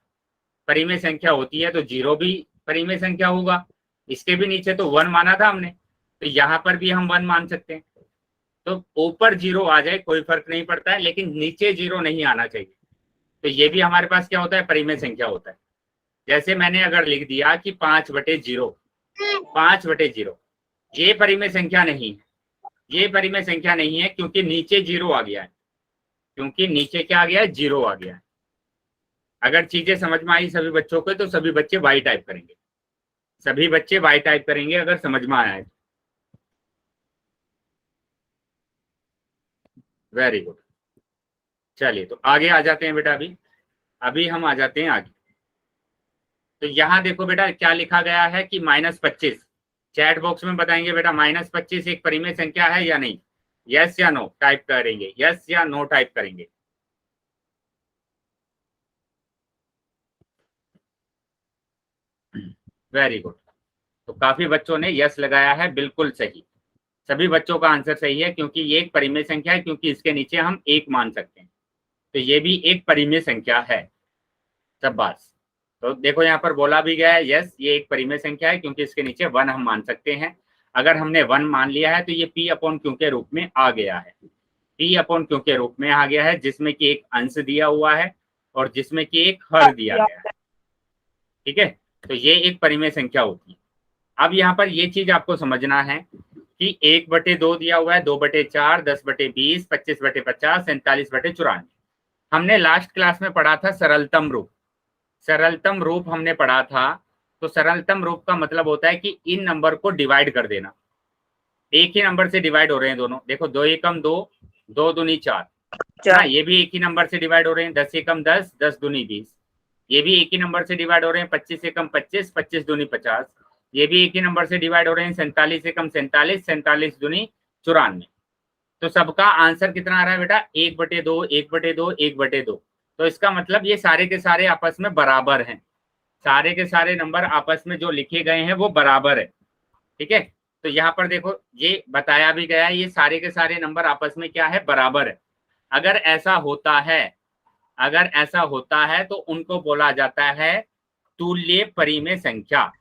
परिमेय संख्या होती है तो 0 भी परिमेय संख्या होगा। इसके भी नीचे तो 1 माना था हमने, तो यहाँ पर भी हम 1 मान सकते हैं। तो ऊपर 0 आ जाए कोई फर्क नहीं पड़ता है, लेकिन नीचे 0 नहीं आना चाहिए। तो ये भी हमारे पास क्या होता है? परिमेय संख्या होता है। जैसे मैंने अगर लिख दिया कि 5/0, 5/0, ये परिमेय संख्या नहीं है, ये परिमेय संख्या नहीं है क्योंकि नीचे 0 आ गया है, क्योंकि नीचे क्या आ गया है? 0 आ गया है। अगर चीजें समझ में आई सभी बच्चों को तो सभी बच्चे वाई टाइप करेंगे, सभी बच्चे वाई टाइप करेंगे अगर समझ में आया है। Very good. चलिए तो आगे आ जाते हैं बेटा। अभी हम आ जाते हैं आगे। तो यहाँ देखो बेटा क्या लिखा गया है कि -25। चैट बॉक्स में बताएंगे बेटा -25 एक परिमेय संख्या है या नहीं? यस या नो टाइप करेंगे, यस या नो टाइप करेंगे। Very good. तो काफी बच्चों ने यस लगाया है, बिल्कुल सही। सभी बच्चों का आंसर सही है क्योंकि ये एक परिमेय संख्या है, क्योंकि इसके नीचे हम 1 मान सकते हैं। तो ये भी एक परिमेय संख्या है। शाबाश। तो देखो यहाँ पर बोला भी गया है यस ये एक परिमेय संख्या है क्योंकि इसके नीचे 1 हम मान सकते हैं। अगर हमने 1 मान लिया है तो ये P/Q के रूप में आ गया है, P/Q के रूप में आ गया है, जिसमें कि एक अंश दिया हुआ है और जिसमें कि एक हर दिया गया है। ठीक है, तो ये एक परिमेय संख्या होती है। अब यहाँ पर ये चीज आपको समझना है कि 1/2 दिया हुआ है, 2/4, 10/20, 25/50, 47/54। हमने लास्ट क्लास में पढ़ा था सरलतम रूप। सरलतम रूप हमने पढ़ा था। तो सरलतम रूप का मतलब होता है कि इन नंबर को डिवाइड कर देना। एक ही नंबर से डिवाइड हो रहे हैं दोनों। देखो 2 एकम 2, 2 दूनी 4। हाँ, ये भी एक ही नंबर से डिवाइड हो रहे हैं। 10 एकम 10, 10 दूनी 20। ये भी एक ही नंबर से डिवाइड हो रहे हैं। 25 एकम 25, 25 दूनी 50। ये भी एक ही नंबर से डिवाइड हो रहे हैं। 47 एकम 47, 47 दूनी 94। तो सबका आंसर कितना आ रहा है बेटा? 1/2, 1/2, 1/2। तो इसका मतलब ये सारे के सारे आपस में बराबर हैं, सारे के सारे नंबर आपस में जो लिखे गए हैं वो बराबर है। ठीक है, तो यहाँ पर देखो ये बताया भी गया है, ये सारे के सारे नंबर आपस में क्या है? बराबर है। अगर ऐसा होता है, अगर ऐसा होता है तो उनको बोला जाता है तुल्य परिमेय संख्या।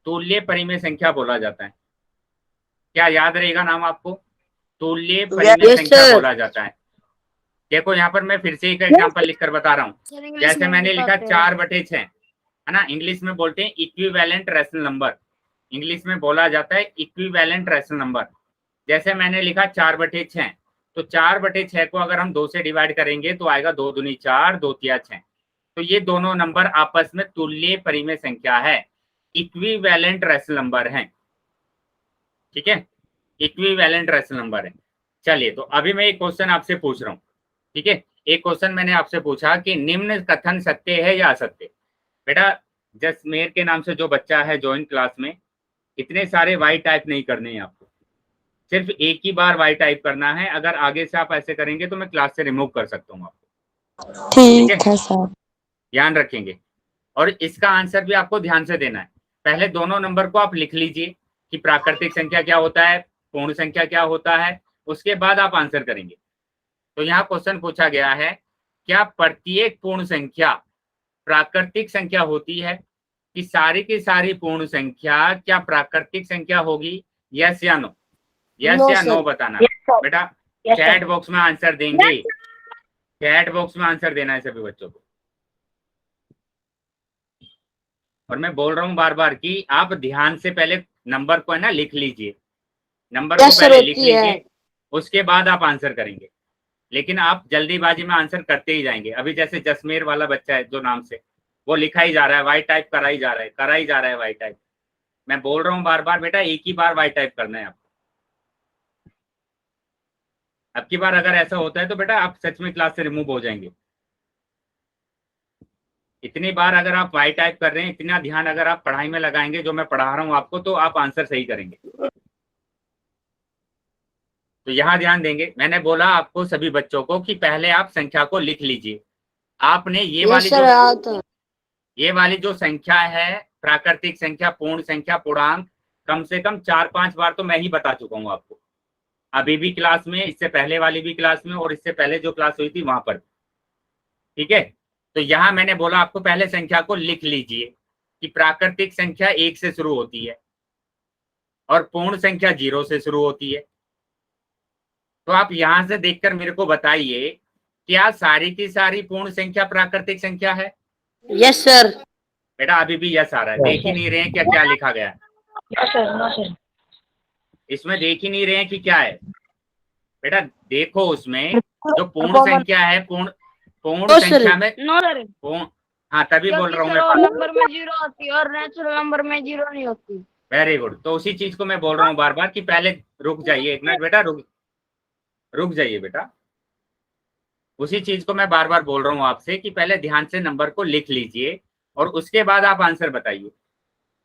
तुल्य परिमेय संख्या बोला जाता है। क्या याद रहेगा नाम आपको? तुल्य परिमेय Yes, संख्या sir. बोला जाता है। देखो यहाँ पर मैं फिर से एक एग्जांपल लिखकर बता रहा हूँ। जैसे मैंने लिखा 4/6, है ना, इंग्लिश में बोलते हैं इक्विवेलेंट रैशनल नंबर, इंग्लिश में बोला जाता है इक्विवेलेंट रैशनल नंबर। जैसे मैंने लिखा 4/6, तो 4/6 को अगर हम 2 से डिवाइड करेंगे तो आएगा 2 दूनी 4, 2 तिया 6। तो ये दोनों नंबर आपस में तुल्य परिमेय संख्या है, इक्विवेलेंट रैशनल नंबर है। ठीक है, इक्विवेलेंट रैशनल नंबर है। चलिए, तो अभी मैं एक क्वेश्चन आपसे पूछ रहा हूँ। ठीक है, एक क्वेश्चन मैंने आपसे पूछा कि निम्न कथन सत्य है या असत्य। बेटा जसमेर के नाम से जो बच्चा है जॉइंट क्लास में, इतने सारे वाई टाइप नहीं करने हैं आपको, सिर्फ एक ही बार वाई टाइप करना है। अगर आगे से आप ऐसे करेंगे तो मैं क्लास से रिमूव कर सकता हूँ आपको। ठीक है सर। ध्यान रखेंगे, और इसका आंसर भी आपको ध्यान से देना है। पहले दोनों नंबर को आप लिख लीजिए कि प्राकृतिक संख्या क्या होता है, पूर्ण संख्या क्या होता है, उसके बाद आप आंसर करेंगे। तो यहाँ क्वेश्चन पूछा गया है, क्या प्रत्येक पूर्ण संख्या प्राकृतिक संख्या होती है? कि सारी की सारी पूर्ण संख्या क्या प्राकृतिक संख्या होगी? यस या नो? यस या नो बताना बेटा। चैट बॉक्स में आंसर देंगे, चैट बॉक्स में आंसर देना है सभी बच्चों को। और मैं बोल रहा हूँ बार बार कि आप ध्यान से पहले नंबर को है ना लिख लीजिए, नंबर को पहले लिख लीजिए, उसके बाद आप आंसर करेंगे। लेकिन आप जल्दीबाजी में आंसर करते ही जाएंगे। अभी जैसे जसमेर वाला बच्चा है जो नाम से, वो लिखा ही जा रहा है, वाई टाइप करा ही जा रहा है, करा ही जा रहा है वाई टाइप। मैं बोल रहा हूँ बार बार बेटा, एक ही बार वाई टाइप करना है आपको। अब की बार अगर ऐसा होता है तो बेटा आप सच में क्लास से रिमूव हो जाएंगे। इतनी बार अगर आप वाई टाइप कर रहे हैं, इतना ध्यान अगर आप पढ़ाई में लगाएंगे जो मैं पढ़ा रहा हूँ आपको, तो आप आंसर सही करेंगे। तो यहाँ ध्यान देंगे, मैंने बोला आपको सभी बच्चों को कि पहले आप संख्या को लिख लीजिए। आपने ये वाली जो संख्या है, प्राकृतिक संख्या, पूर्ण संख्या, पूर्णांक, कम से कम 4-5 बार तो मैं ही बता चुका हूँ आपको, अभी भी क्लास में, इससे पहले वाली भी क्लास में, और इससे पहले जो क्लास हुई थी वहां पर। ठीक है, तो यहाँ मैंने बोला आपको पहले संख्या को लिख लीजिए कि प्राकृतिक संख्या 1 से शुरू होती है और पूर्ण संख्या 0 से शुरू होती है। तो आप यहां से देखकर मेरे को बताइए, क्या सारी की सारी पूर्ण संख्या प्राकृतिक संख्या है? Yes sir. बेटा अभी भी यस आ रहा है, देख ही नहीं रहे हैं क्या क्या लिखा गया है? No sir. इसमें देख ही नहीं रहे हैं कि क्या है? बेटा देखो, उसमें जो पूर्ण संख्या है, पूर्ण संख्या में पूर्ण, हाँ तभी बोल रहा हूँ मैं, नंबर में 0 होती है और नेचुरल नंबर में 0 नहीं होती। Very good. तो उसी चीज को मैं बोल रहा हूँ बार बार कि पहले रुक जाइए, एक मिनट बेटा, रुक जाइए बेटा। उसी चीज को मैं बार बार बोल रहा हूँ आपसे कि पहले ध्यान से नंबर को लिख लीजिए और उसके बाद आप आंसर बताइए।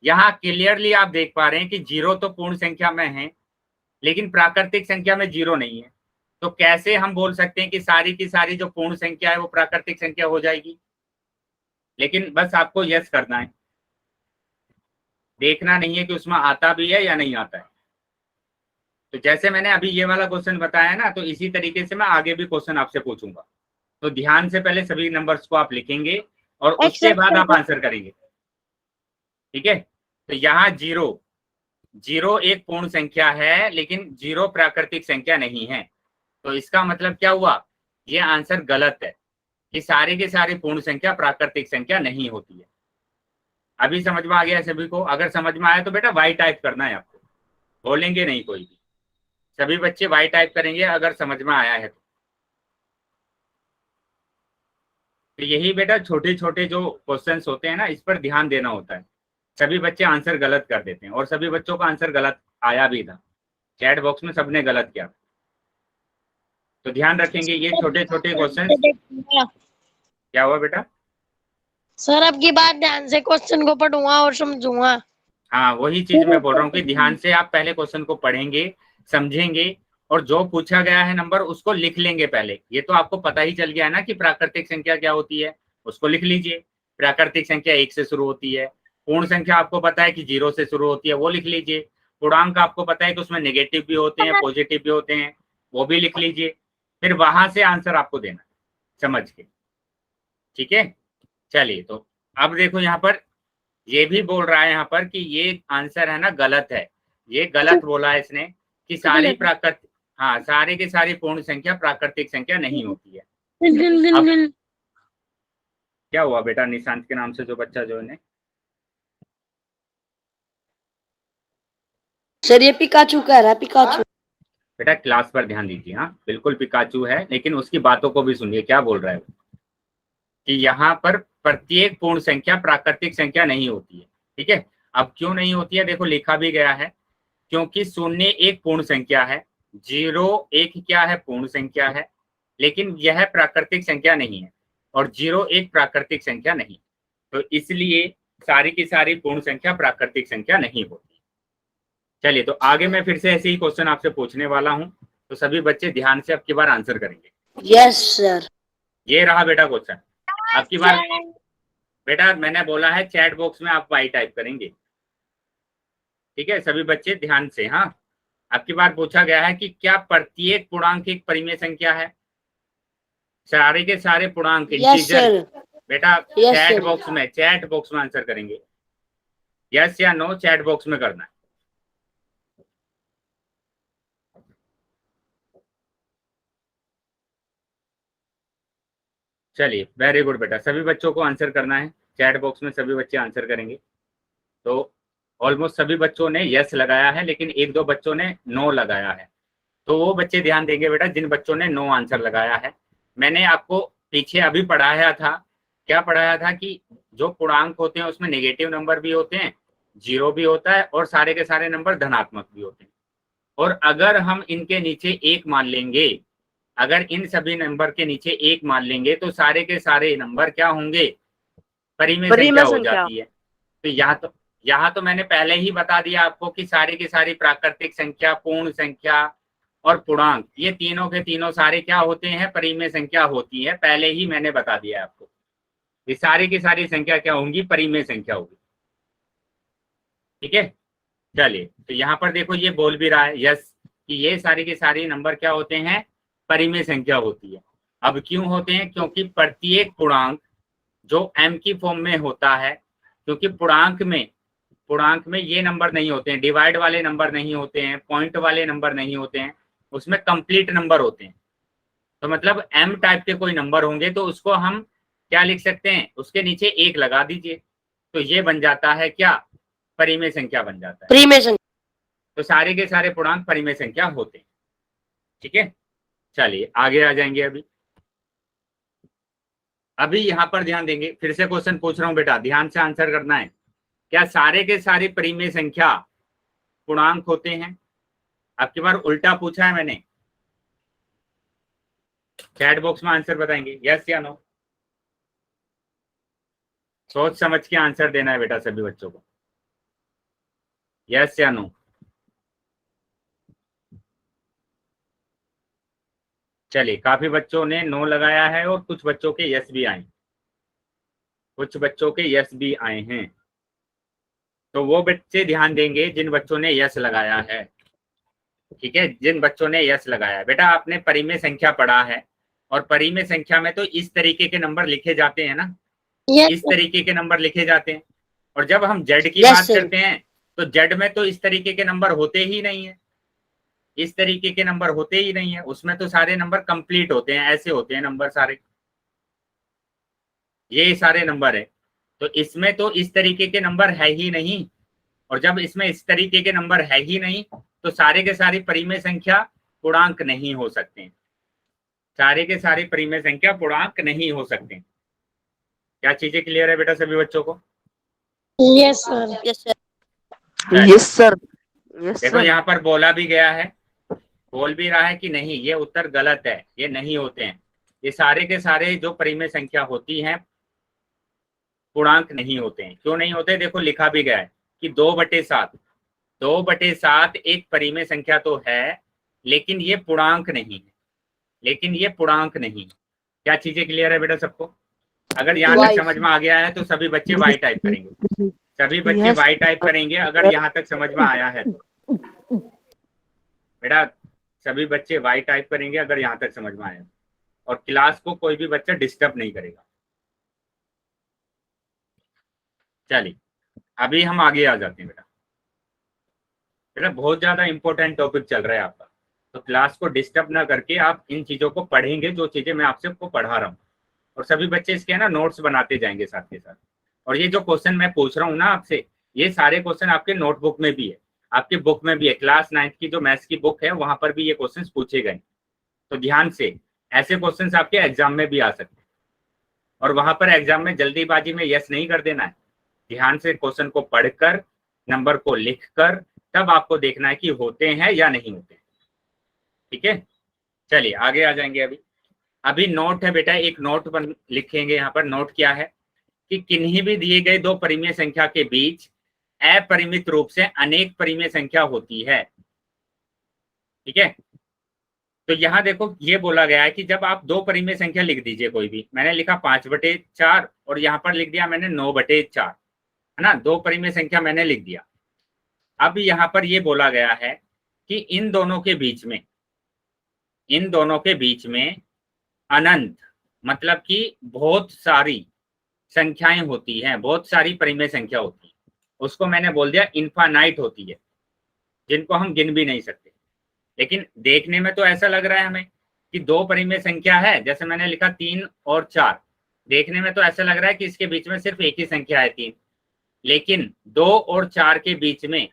यहाँ क्लियरली आप देख पा रहे हैं कि 0 तो पूर्ण संख्या में है, लेकिन प्राकृतिक संख्या में 0 नहीं है। तो कैसे हम बोल सकते हैं कि सारी की सारी जो पूर्ण संख्या है वो प्राकृतिक संख्या हो जाएगी? लेकिन बस आपको यस करना है, देखना नहीं है कि उसमें आता भी है या नहीं आता है। तो जैसे मैंने अभी ये वाला क्वेश्चन बताया ना, तो इसी तरीके से मैं आगे भी क्वेश्चन आपसे पूछूंगा। तो ध्यान से पहले सभी नंबर्स को आप लिखेंगे और उसके बाद आप आंसर करेंगे। ठीक है, तो यहाँ 0 एक पूर्ण संख्या है, लेकिन 0 प्राकृतिक संख्या नहीं है। तो इसका मतलब क्या हुआ? ये आंसर गलत है कि सारी की सारी पूर्ण संख्या प्राकृतिक संख्या नहीं होती है। अभी समझ में आ गया सभी को? अगर समझ में आया तो बेटा वाई टाइप करना है आपको, बोलेंगे नहीं कोई भी, सभी बच्चे वाई टाइप करेंगे अगर समझ में आया है तो यही बेटा छोटे छोटे जो क्वेश्चंस होते हैं ना, इस पर ध्यान देना होता है। सभी बच्चे आंसर गलत कर देते हैं और सभी बच्चों का आंसर गलत आया भी था, चैट बॉक्स में सबने गलत किया। तो ध्यान रखेंगे ये छोटे छोटे क्वेश्चन। क्या हुआ बेटा? सर अब की बात ध्यान से क्वेश्चन को पढ़ूंगा और समझूंगा। हाँ वही चीज मैं बोल रहा हूँ कि ध्यान से आप पहले क्वेश्चन को पढ़ेंगे, समझेंगे, और जो पूछा गया है नंबर उसको लिख लेंगे पहले। ये तो आपको पता ही चल गया है ना कि प्राकृतिक संख्या क्या होती है, उसको लिख लीजिए। प्राकृतिक संख्या 1 से शुरू होती है। पूर्ण संख्या आपको पता है कि 0 से शुरू होती है, वो लिख लीजिए। पूर्णांक आपको पता है कि उसमें नेगेटिव भी होते हैं, पॉजिटिव भी होते हैं, वो भी लिख लीजिए। फिर वहां से आंसर आपको देना समझ के, ठीक है। चलिए, तो अब देखो यहाँ पर ये भी बोल रहा है यहाँ पर कि ये आंसर है ना गलत है। ये गलत बोला है इसने कि सारी प्राकृतिक, हाँ, सारे की सारी पूर्ण संख्या प्राकृतिक संख्या नहीं होती है। अब क्या हुआ बेटा, निशांत के नाम से जो बच्चा जो है? सर ये पिकाचू कह रहा है, पिकाचू। बेटा क्लास पर ध्यान दीजिए। हाँ बिल्कुल पिकाचू है, लेकिन उसकी बातों को भी सुनिए। क्या बोल रहा है कि यहाँ पर प्रत्येक पूर्ण संख्या प्राकृतिक संख्या नहीं होती है, ठीक है। अब क्यों नहीं होती है, देखो लिखा भी गया है, क्योंकि 0 एक पूर्ण संख्या है, 0 एक क्या है, पूर्ण संख्या है, लेकिन यह प्राकृतिक संख्या नहीं है, और 0 एक प्राकृतिक संख्या नहीं, तो इसलिए सारी की सारी पूर्ण संख्या प्राकृतिक संख्या नहीं होती। चलिए, तो आगे मैं फिर से ऐसे ही क्वेश्चन आपसे पूछने वाला हूं, तो सभी बच्चे ध्यान से अब की बार आंसर करेंगे। Yes sir. ये रहा बेटा क्वेश्चन। अब की बार बेटा मैंने बोला है चैट बॉक्स में आप वाई टाइप करेंगे, ठीक है सभी बच्चे ध्यान से। हाँ, अब की बार पूछा गया है कि क्या प्रत्येक पूर्णांक एक परिमेय संख्या है? सारे के सारे पूर्णांक इंटीजर बेटा चैट बॉक्स में आंसर करेंगे। यस या नो चैट बॉक्स में करना है। चलिए वेरी गुड बेटा, सभी बच्चों को आंसर करना है। चैट बॉक्स में सभी बच्चे आंसर करेंगे। तो ऑलमोस्ट सभी बच्चों ने यस लगाया है, लेकिन एक दो बच्चों ने नो लगाया है। तो वो बच्चे ध्यान देंगे बेटा जिन बच्चों ने नो आंसर लगाया है। मैंने आपको पीछे अभी पढ़ाया था, क्या पढ़ाया था कि जो पूर्णांक होते हैं उसमें नेगेटिव नंबर भी होते हैं, 0 भी होता है, और सारे के सारे नंबर धनात्मक भी होते हैं। और अगर हम इनके नीचे 1 मान लेंगे, अगर इन सभी नंबर के नीचे 1 मान लेंगे, तो सारे के सारे नंबर क्या होंगे, परिमेय संख्या हो जाती है। तो यहाँ तो मैंने पहले ही बता दिया आपको कि सारी की सारी प्राकृतिक संख्या, पूर्ण संख्या और पूर्णांक, ये तीनों के तीनों सारे क्या होते हैं, परिमेय संख्या होती है। पहले ही मैंने बता दिया आपको, ये सारी की सारी संख्या क्या होंगी, परिमेय संख्या होगी, ठीक है। चलिए, तो यहाँ पर देखो ये बोल भी रहा है यस कि ये सारी की सारी नंबर क्या होते हैं, परिमेय संख्या होती है। अब क्यों होते हैं, क्योंकि प्रत्येक पूर्णांक जो m की फॉर्म में होता है, क्योंकि पूर्णांक में ये नंबर नहीं होते हैं, डिवाइड वाले नंबर नहीं होते हैं, पॉइंट वाले नंबर नहीं होते हैं, उसमें कंप्लीट नंबर होते हैं। तो मतलब m टाइप के कोई नंबर होंगे तो उसको हम क्या लिख सकते हैं, उसके नीचे 1 लगा दीजिए, तो ये बन जाता है क्या, परिमेय संख्या बन जाता है। परिमेय संख्या। तो सारे के सारे पूर्णांक परिमेय संख्या होते हैं, ठीक है। चलिए आगे आ जाएंगे। अभी यहाँ पर ध्यान देंगे, फिर से क्वेश्चन पूछ रहा हूँ बेटा, ध्यान से आंसर करना है। क्या सारे के सारे परिमेय संख्या पूर्णांक होते हैं? अब की बार उल्टा पूछा है मैंने। चैट बॉक्स में आंसर बताएंगे यस या नो। सोच समझ के आंसर देना है बेटा सभी बच्चों को, यस या नो। चलिए, काफी बच्चों ने नो लगाया है और कुछ बच्चों के यस भी आए, हैं। तो वो बच्चे ध्यान देंगे जिन बच्चों ने यस लगाया है, ठीक है। जिन बच्चों ने यस लगाया है, बेटा आपने परिमेय संख्या पढ़ा है, और परिमेय संख्या में तो इस तरीके के नंबर लिखे जाते हैं ना, इस तरीके के नंबर लिखे जाते हैं। और जब हम जेड की बात करते हैं तो जेड में तो इस तरीके के नंबर होते ही नहीं है, इस तरीके के नंबर होते ही नहीं है, उसमें तो सारे नंबर कंप्लीट होते हैं, ऐसे होते हैं नंबर सारे, ये सारे नंबर है। तो इसमें तो इस तरीके के नंबर है ही नहीं, और जब इसमें इस तरीके के नंबर है ही नहीं, तो सारे के सारी परिमेय संख्या पूर्णांक नहीं हो सकते, सारे के सारे परिमेय संख्या पूर्णांक नहीं हो सकते। क्या चीजें क्लियर है बेटा सभी बच्चों को? Yes sir. Yes sir. Yes sir. देखो यहाँ पर बोला भी गया है, बोल भी रहा है कि नहीं, ये उत्तर गलत है, ये नहीं होते हैं, ये सारे के सारे जो परिमेय संख्या होती हैं पूर्णांक नहीं होते हैं। क्यों नहीं होते, देखो लिखा भी गया है कि 2/7 एक परिमेय संख्या तो है, लेकिन ये पूर्णांक नहीं है, लेकिन ये पूर्णांक नहीं है। क्या चीजें क्लियर है बेटा सबको? अगर यहाँ तक Y। समझ में आ गया है तो सभी बच्चे वाई टाइप करेंगे, सभी बच्चे Yes। वाई टाइप करेंगे अगर यहाँ तक समझ में आया है तो। बेटा सभी बच्चे वाई टाइप करेंगे अगर यहाँ तक समझ में आया, और क्लास को कोई भी बच्चा डिस्टर्ब नहीं करेगा। चलिए अभी हम आगे आ जाते हैं बेटा। बेटा बहुत ज्यादा इंपॉर्टेंट टॉपिक चल रहा है आपका, तो क्लास को डिस्टर्ब ना करके आप इन चीजों को पढ़ेंगे जो चीजें मैं आपसे को पढ़ा रहा हूँ, और सभी बच्चे इसके है ना नोट्स बनाते जाएंगे साथ के साथ। और ये जो क्वेश्चन मैं पूछ रहा हूँ ना आपसे, ये सारे क्वेश्चन आपके नोटबुक में भी है, आपकी बुक में भी है, क्लास 9th की जो मैथ्स की बुक है वहां पर भी ये क्वेश्चन पूछे गए। तो ध्यान से, ऐसे क्वेश्चन आपके एग्जाम में भी आ सकते हैं, और वहां पर एग्जाम में जल्दीबाजी में यस नहीं कर देना है, ध्यान से क्वेश्चन को पढ़कर नंबर को लिखकर तब आपको देखना है कि होते हैं या नहीं होते। ठीक है, चलिए आगे आ जाएंगे। अभी नोट है बेटा, एक नोट पर लिखेंगे। यहाँ पर नोट क्या है कि किन्हीं भी दिए गए दो परिमेय संख्या के बीच अपरिमित रूप से अनेक परिमेय संख्या होती है। ठीक है, तो यहाँ देखो ये बोला गया है कि जब आप दो परिमेय संख्या लिख दीजिए कोई भी, मैंने लिखा 5/4 और यहाँ पर लिख दिया मैंने 9/4, है ना, दो परिमेय संख्या मैंने लिख दिया। अब यहाँ पर ये बोला गया है कि इन दोनों के बीच में, इन दोनों के बीच में अनंत मतलब कि बहुत सारी संख्याएं होती हैं, बहुत सारी परिमेय संख्या होती है, उसको मैंने बोल दिया इनफाइनाइट होती है, जिनको हम गिन भी नहीं सकते। लेकिन देखने में तो ऐसा लग रहा है हमें कि दो परिमेय संख्या है, जैसे मैंने लिखा 3 और 4, देखने में तो ऐसा लग रहा है कि इसके बीच में सिर्फ एक ही संख्या है 3, लेकिन 2 और 4 के बीच में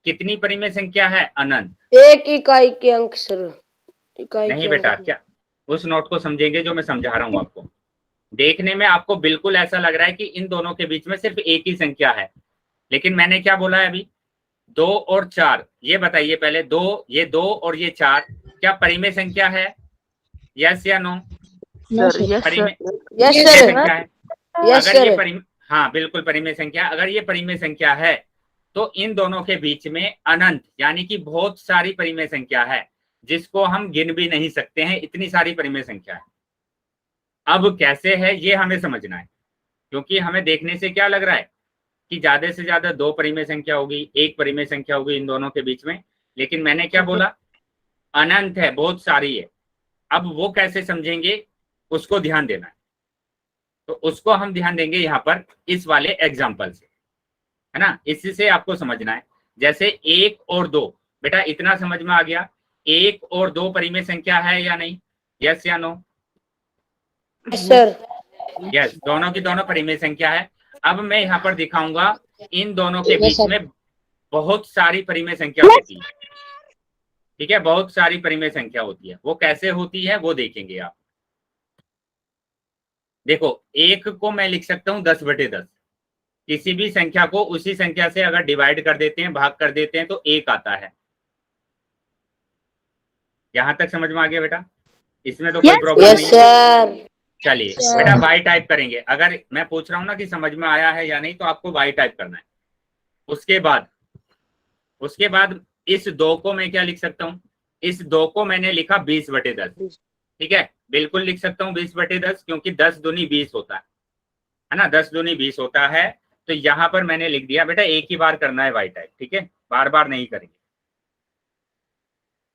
कितनी परिमेय संख्या है? अनंत। एक इकाई के अंक सर, इकाई नहीं के बेटा, अंक। क्या उस नोट को समझेंगे जो मैं समझा रहा हूँ आपको। देखने में आपको बिल्कुल ऐसा लग रहा है कि इन दोनों के बीच में सिर्फ एक ही संख्या है, लेकिन मैंने क्या बोला है अभी? 2 और 4, ये बताइए पहले, ये 2 और ये 4 क्या परिमेय संख्या है? यस या नो? सर यस परिमेय यस परिमेय सर, संख्या है। यस अगर ये सर। परिमेय, हाँ बिल्कुल परिमेय संख्या। अगर ये परिमेय संख्या है तो इन दोनों के बीच में अनंत यानी कि बहुत सारी परिमेय संख्या है, जिसको हम गिन भी नहीं सकते हैं, इतनी सारी परिमेय संख्या है। अब कैसे है ये हमें समझना है, क्योंकि हमें देखने से क्या लग रहा है कि ज्यादा से ज्यादा दो परिमेय संख्या होगी, एक परिमेय संख्या होगी इन दोनों के बीच में, लेकिन मैंने क्या बोला? अनंत है, बहुत सारी है। अब वो कैसे समझेंगे उसको ध्यान देना है, तो उसको हम ध्यान देंगे यहाँ पर इस वाले एग्जाम्पल से, है ना, इससे आपको समझना है। जैसे 1 और 2, बेटा इतना समझ में आ गया, 1 और 2 परिमेय संख्या है या नहीं? यस या नो? Yes sir. यस, दोनों की दोनों परिमेय संख्या है। अब मैं यहाँ पर दिखाऊंगा इन दोनों के बीच में बहुत सारी परिमेय संख्या होती है। ठीक है, बहुत सारी परिमेय संख्या होती है। वो कैसे होती है वो देखेंगे आप। देखो, 1 को मैं लिख सकता हूँ 10/10, किसी भी संख्या को उसी संख्या से अगर डिवाइड कर देते हैं, भाग कर देते हैं, तो 1 आता है। यहां तक समझ में आ गया बेटा? इसमें तो कोई प्रॉब्लम यस नहीं है। सर। चलिए बेटा वाई टाइप करेंगे। अगर मैं पूछ रहा हूँ ना कि समझ में आया है या नहीं, तो आपको वाई टाइप करना है। उसके बाद इस 2 को मैं क्या लिख सकता हूँ? इस 2 को मैंने लिखा 20/10। ठीक है, बिल्कुल लिख सकता हूँ 20/10, क्योंकि 10 दूनी 20 होता है ना, 10 दूनी 20 होता है। तो यहाँ पर मैंने लिख दिया बेटा, एक ही बार करना है वाई टाइप, ठीक है, बार बार नहीं करेंगे।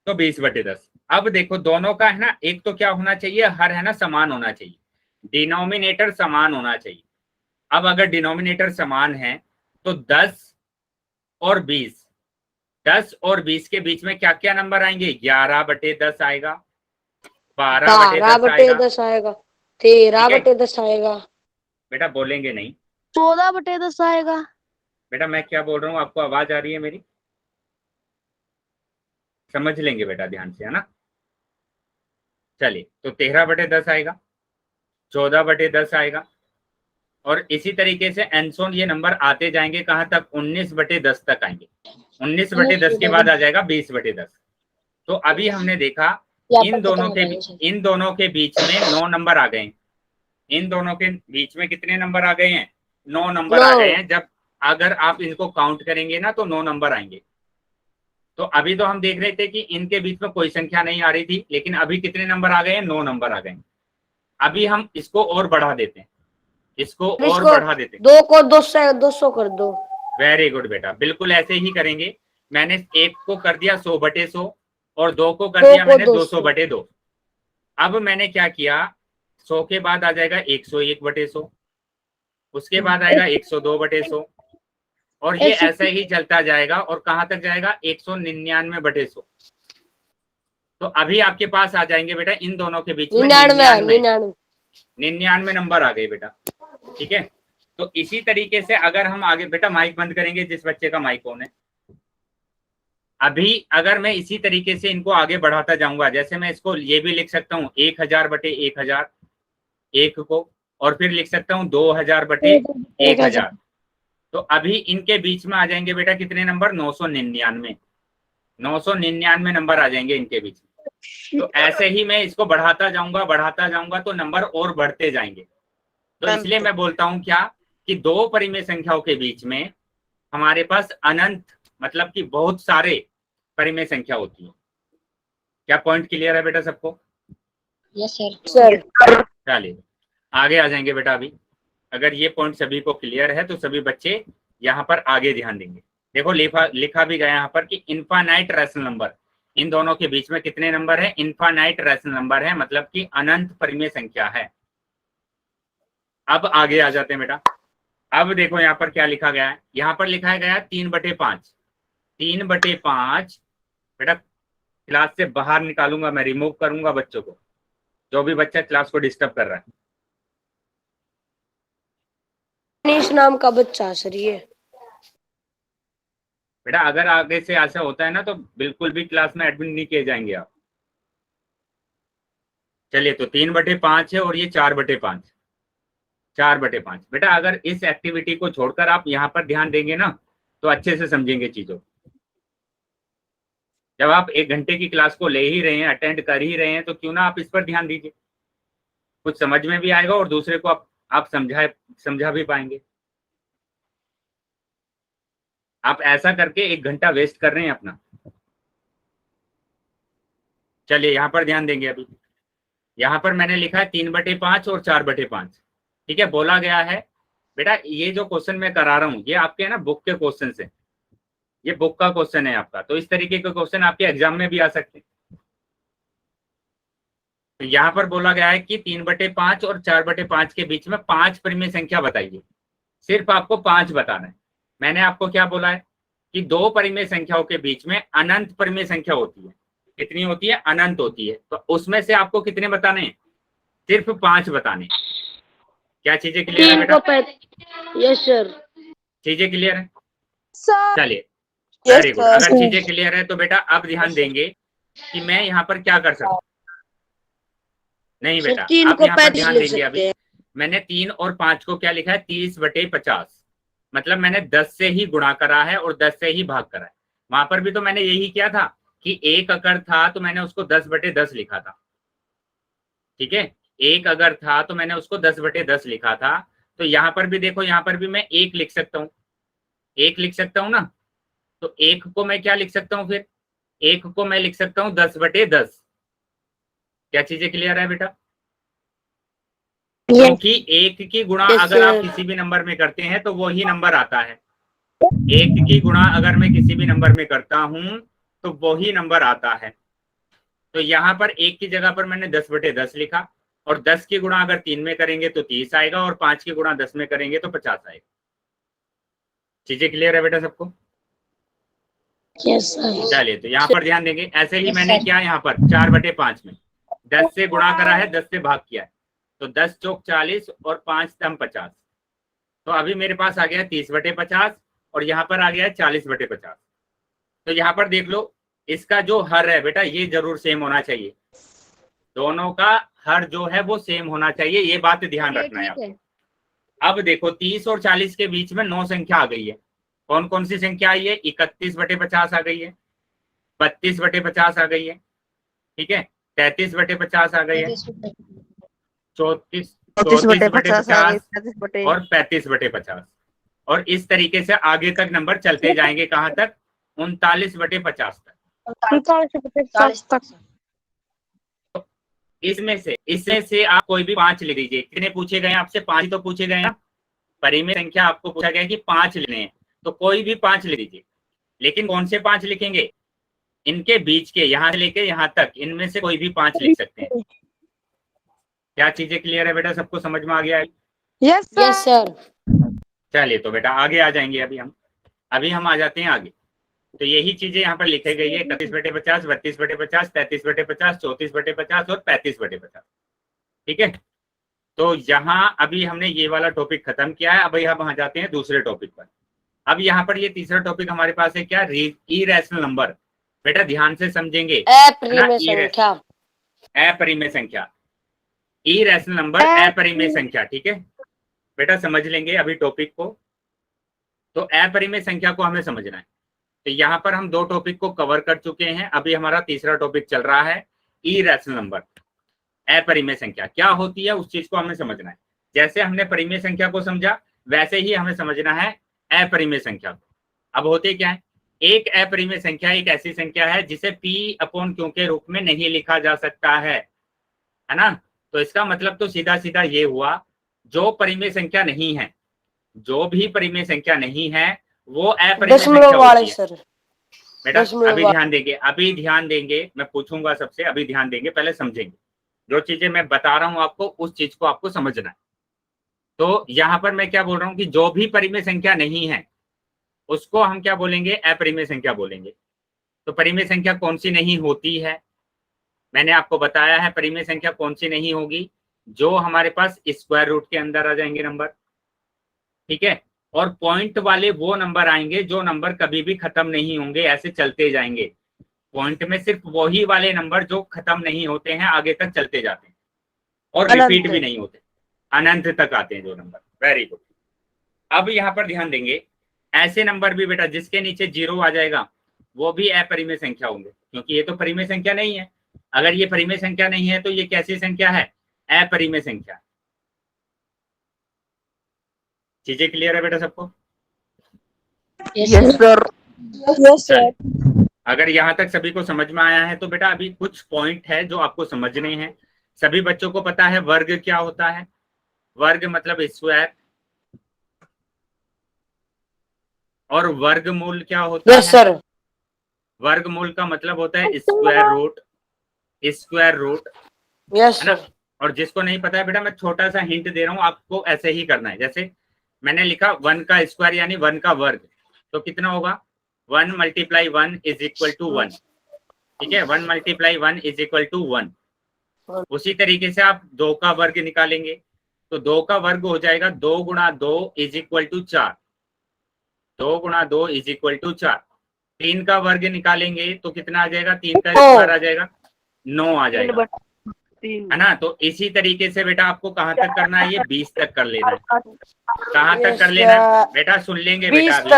तो 20/10। अब देखो दोनों का है ना, एक तो क्या होना चाहिए, हर है ना समान होना चाहिए, डिनोमिनेटर समान होना चाहिए। अब अगर डिनोमिनेटर समान है तो 10 और 20, 10 और 20 के बीच में क्या क्या नंबर आएंगे? 11/10 आएगा, 12/10 आएगा, 12/10 आएगा, ठीक है 13/10 आएगा। बेटा, बोलेंगे नहीं। 14/10 आएगा। बेटा मैं क्या बोल रहा हूँ, आपको आवाज आ रही है मेरी? समझ लेंगे बेटा ध्यान से, है ना। चलिए, तो 13/10 आएगा, 14/10 आएगा, और इसी तरीके से एनसोन ये नंबर आते जाएंगे कहां तक? 19/10 तक आएंगे। 19/10 के बाद आ जाएगा 20/10। तो अभी हमने देखा इन दोनों के बीच में 9 नंबर आ गए। इन दोनों के बीच में कितने नंबर आ गए हैं? 9 नंबर आ गए हैं। जब अगर आप इनको काउंट करेंगे ना तो 9 नंबर आएंगे। तो अभी तो हम देख रहे थे कि इनके बीच में कोई संख्या नहीं आ रही थी, लेकिन अभी कितने नंबर आ गए हैं? 9 नंबर आ गए। अभी हम इसको और बढ़ा देते हैं, इसको और इसको बढ़ा देते हैं। 2 को 200 कर दो। वेरी गुड बेटा, बिल्कुल ऐसे ही करेंगे। मैंने 1 को कर दिया 100/100 और 2 को कर 2 दिया को मैंने 200। 200/2। अब मैंने क्या किया, 100 के बाद आ जाएगा 101/100, उसके बाद आएगा 102/100 और ये ऐसा ही चलता जाएगा और कहां तक जाएगा? 199/100। तो अभी आपके पास आ जाएंगे बेटा इन दोनों के बीच में 99 नंबर आ गए बेटा। ठीक है, तो इसी तरीके से अगर हम आगे, बेटा माइक बंद करेंगे जिस बच्चे का माइक ऑन है। अभी अगर मैं इसी तरीके से इनको आगे बढ़ाता जाऊंगा, जैसे मैं इसको ये भी लिख सकता हूँ 1000/1000 1 को, और फिर लिख सकता हूँ 2000/1000। तो अभी इनके बीच में आ जाएंगे बेटा कितने नंबर? 999। 999 नंबर आ जाएंगे इनके बीच में। तो ऐसे ही मैं इसको बढ़ाता जाऊंगा तो नंबर और बढ़ते जाएंगे। तो इसलिए मैं बोलता हूं क्या, कि दो परिमेय संख्याओं के बीच में हमारे पास अनंत, मतलब कि बहुत सारे परिमेय संख्या होती है। क्या पॉइंट क्लियर है बेटा सबको? Yes sir. चलिए आगे आ जाएंगे बेटा। अभी अगर ये पॉइंट सभी को क्लियर है तो सभी बच्चे यहाँ पर आगे ध्यान देंगे। देखो लिखा भी गया यहाँ पर कि इनफाइनाइट रैशनल नंबर, इन दोनों के बीच में कितने नंबर है? इनफाइनाइट रैशनल नंबर है, मतलब कि अनंत परिमेय संख्या है। अब आगे आ जाते हैं बेटा। अब देखो यहाँ पर क्या लिखा गया है, यहाँ पर लिखा गया है 3/5। 3/5 बेटा क्लास से बाहर निकालूंगा मैं, रिमूव करूंगा बच्चों को, जो भी बच्चा क्लास को डिस्टर्ब कर रहा है। मनीष नाम का बच्चा सर ये। बेटा अगर आगे से ऐसा होता है ना तो बिल्कुल भी क्लास में एडमिट नहीं किए जाएंगे आप। चलिए, तो 3/5 है और ये 4/5। 4/5 बेटा अगर इस एक्टिविटी को छोड़कर आप यहाँ पर ध्यान देंगे ना तो अच्छे से समझेंगे चीजों। जब आप 1 घंटे की क्लास को ले ही रहे हैं, अटेंड कर ही रहे हैं, तो क्यों ना आप इस पर ध्यान दीजिए, कुछ समझ में भी आएगा और दूसरे को आप समझा भी पाएंगे। आप ऐसा करके 1 घंटा वेस्ट कर रहे हैं अपना। चलिए यहाँ पर ध्यान देंगे। अभी यहाँ पर मैंने लिखा है 3/5 और 4/5। ठीक है, बोला गया है बेटा ये जो क्वेश्चन मैं करा रहा हूँ ये आपके है ना बुक के क्वेश्चन से, ये बुक का क्वेश्चन है आपका, तो इस तरीके के क्वेश्चन आपके एग्जाम में भी आ सकते हैं। तो यहाँ पर बोला गया है कि 3/5 और 4/5 के बीच में 5 परिमेय संख्या बताइए। सिर्फ आपको 5 बताना है। मैंने आपको क्या बोला है कि 2 परिमेय संख्याओं के बीच में अनंत परिमेय संख्या होती है। कितनी होती है? अनंत होती है। तो उसमें से आपको कितने बताने हैं? सिर्फ 5 बताने। क्या चीजें क्लियर है बेटा? Yes sir. चीजें क्लियर है? सर चलिए यस वेरी गुड। अगर सर। चीजें क्लियर है तो बेटा अब ध्यान देंगे कि मैं यहाँ पर क्या कर सकता हूँ। नहीं बेटा, सर 3 आप को यहाँ पर 35 ध्यान लिख देंगे। सकते अभी हैं। मैंने 3 और 5 को क्या लिखा है? 30/50। मतलब मैंने 10 से ही गुणा करा है और 10 से ही भाग करा है। वहां पर भी तो मैंने यही किया था कि 1 अगर था तो मैंने उसको 10/10 लिखा था। ठीक है, 1 अगर था तो मैंने उसको 10/10 लिखा था। तो यहाँ पर भी देखो, यहाँ पर भी मैं 1 लिख सकता हूँ, 1 लिख सकता हूँ ना। तो 1 को मैं क्या लिख सकता हूँ फिर? 1 को मैं लिख सकता हूँ 10/10। क्या चीजें क्लियर है बेटा? क्योंकि 1 की गुणा अगर आप किसी भी नंबर में करते हैं तो वो ही नंबर आता है। 1 की गुणा अगर मैं किसी भी नंबर में करता हूं तो वो ही नंबर आता है। तो यहाँ पर 1 की जगह पर मैंने 10/10 लिखा, और 10 की गुणा अगर 3 में करेंगे तो 30 आएगा, और 5 की गुणा 10 में करेंगे तो 50 आएगा। चीजें क्लियर है बेटा सबको? Yes sir. चलिए, तो यहाँ पर ध्यान देंगे। ऐसे ही मैंने क्या यहाँ पर 4/5 में 10 से गुणा करा है, 10 से भाग किया है, तो 10 चौक 40 और 5 दम 50। तो अभी मेरे पास आ गया 30/50 और यहाँ पर आ गया 40/50। तो यहाँ पर देख लो, इसका जो हर है बेटा ये जरूर सेम होना चाहिए। दोनों का हर जो है वो सेम होना चाहिए, ये बात ध्यान रखना है आपको। अब देखो 30 और 40 के बीच में 9 संख्या आ गई है। कौन कौन सी संख्या आई है? 31/50 आ गई है, 32/50 आ गई है, ठीक है, 33/50 आ गई है, 34/50 और 35/50। और इस तरीके से आगे तक नंबर चलते जाएंगे। कहां तक? 39/50 तक। 39 तक। इसमें से आप कोई भी 5 लिख दीजिए। कितने पूछे गए आपसे? 5 ही तो पूछे गए हैं। परिमेय संख्या आपको पूछा गया कि 5 लेने हैं, तो कोई भी 5 लिख दीजिए। लेकिन कौन से 5 लिखेंगे? इनके बीच के, यहां से लेके यहां तक, इनमें से कोई भी 5 लिख सकते हैं। क्या चीजें क्लियर है बेटा? सबको समझ में आ गया है? Yes yes sir. सर। चलिए तो बेटा आगे आ जाएंगे। अभी हम आ जाते हैं आगे। तो यही चीजें यहाँ पर लिखी गई है, 31/50, 32/50, 33/50, 34/50 और 35/50। ठीक है, तो यहाँ अभी हमने ये वाला टॉपिक खत्म किया है। अभी हम आ जाते हैं दूसरे टॉपिक पर। अब यहाँ पर ये तीसरा टॉपिक हमारे पास है क्या? Irrational number. बेटा ध्यान से समझेंगे, अपरिमेय संख्या। अपरिमेय संख्या, इरेशनल नंबर, अपरिमेय संख्या। ठीक है बेटा, समझ लेंगे अभी टॉपिक को। तो अपरिमेय संख्या को हमें समझना है। तो यहाँ पर हम 2 टॉपिक को कवर कर चुके हैं। अभी हमारा तीसरा टॉपिक चल रहा है, इरेशनल नंबर, अपरिमेय संख्या क्या होती है, उस चीज को हमें समझना है। जैसे हमने परिमेय संख्या को समझा, वैसे ही हमें समझना है अपरिमेय संख्या को। अब होते क्या है? एक अपरिमेय संख्या एक ऐसी संख्या है जिसे P/Q के रूप में नहीं लिखा जा सकता है ना? तो इसका मतलब तो सीधा सीधा ये हुआ, जो परिमेय संख्या नहीं है, जो भी परिमेय संख्या नहीं है, वो अपरिमेय संख्या होती है। सर बेटा अभी ध्यान देंगे, मैं पूछूंगा सबसे, अभी ध्यान देंगे, पहले समझेंगे। जो चीजें मैं बता रहा हूं आपको, उस चीज को आपको समझना है। तो यहाँ पर मैं क्या बोल रहा हूँ कि जो भी परिमेय संख्या नहीं है, उसको हम क्या बोलेंगे? अपरिमेय संख्या बोलेंगे। तो परिमेय संख्या कौन सी नहीं होती है? मैंने आपको बताया है परिमेय संख्या कौन सी नहीं होगी, जो हमारे पास स्क्वायर रूट के अंदर आ जाएंगे नंबर। ठीक है, और पॉइंट वाले वो नंबर आएंगे जो नंबर कभी भी खत्म नहीं होंगे, ऐसे चलते जाएंगे। पॉइंट में सिर्फ वही वाले नंबर जो खत्म नहीं होते हैं, आगे तक चलते जाते हैं और रिपीट भी नहीं होते, अनंत तक आते हैं जो नंबर। Very good. अब यहाँ पर ध्यान देंगे, ऐसे नंबर भी बेटा जिसके नीचे 0 आ जाएगा, वो भी अपरिमेय संख्या होंगे, क्योंकि ये तो परिमेय संख्या नहीं है। अगर ये परिमेय संख्या नहीं है तो ये कैसी संख्या है? अपरिमेय संख्या। चीजें क्लियर है बेटा सबको? Yes sir. चलिए, अगर यहाँ तक सभी को समझ में आया है तो बेटा अभी कुछ पॉइंट है जो आपको समझने हैं। सभी बच्चों को पता है वर्ग क्या होता है? वर्ग मतलब स्क्वायर, और वर्गमूल क्या होता है? सर। वर्गमूल का मतलब होता है square root, square root, yes है ना? सर। और जिसको नहीं पता है बेटा, मैं छोटा सा हिंट दे रहा हूँ आपको, ऐसे ही करना है। जैसे मैंने लिखा 1 का स्क्वायर यानी 1 का वर्ग, तो कितना होगा? 1 × 1 = 1। ठीक है, 1 × 1 = 1। उसी तरीके से आप 2 का वर्ग निकालेंगे, तो 2 का वर्ग हो जाएगा 2 × 2 = 4। 2 × 2 = 4। 3 का वर्ग निकालेंगे तो कितना आ जाएगा? 3 का स्क्वायर आ जाएगा 9 आ जाएगा, है ना? तो इसी तरीके से बेटा आपको कहाँ तक करना है? ये 20 तक कर लेना है। कहाँ तक कर लेना है बेटा? सुन लेंगे बेटा, अभी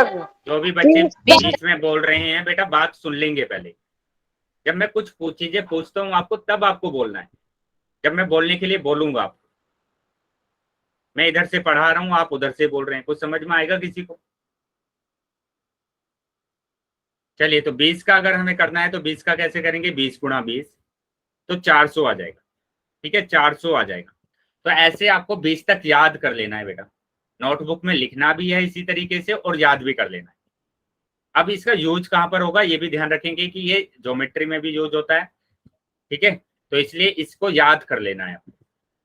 जो भी बच्चे बीच में बोल रहे हैं बेटा, बात सुन लेंगे पहले। जब मैं कुछ चीजें पूछता हूँ आपको, तब आपको बोलना है। जब मैं बोलने के लिए बोलूंगा आपको, मैं इधर से पढ़ा रहा हूँ, आप उधर से बोल रहे हैं, कुछ समझ में आएगा किसी को? चलिए, तो 20 का अगर हमें करना है तो 20 का कैसे करेंगे? 20 × 20 तो 400 आ जाएगा। ठीक है, 400 आ जाएगा। तो ऐसे आपको 20 तक याद कर लेना है बेटा, नोटबुक में लिखना भी है इसी तरीके से और याद भी कर लेना है। अब इसका यूज कहाँ पर होगा ये भी ध्यान रखेंगे कि ये ज्योमेट्री में भी यूज होता है। ठीक है, तो इसलिए इसको याद कर लेना है।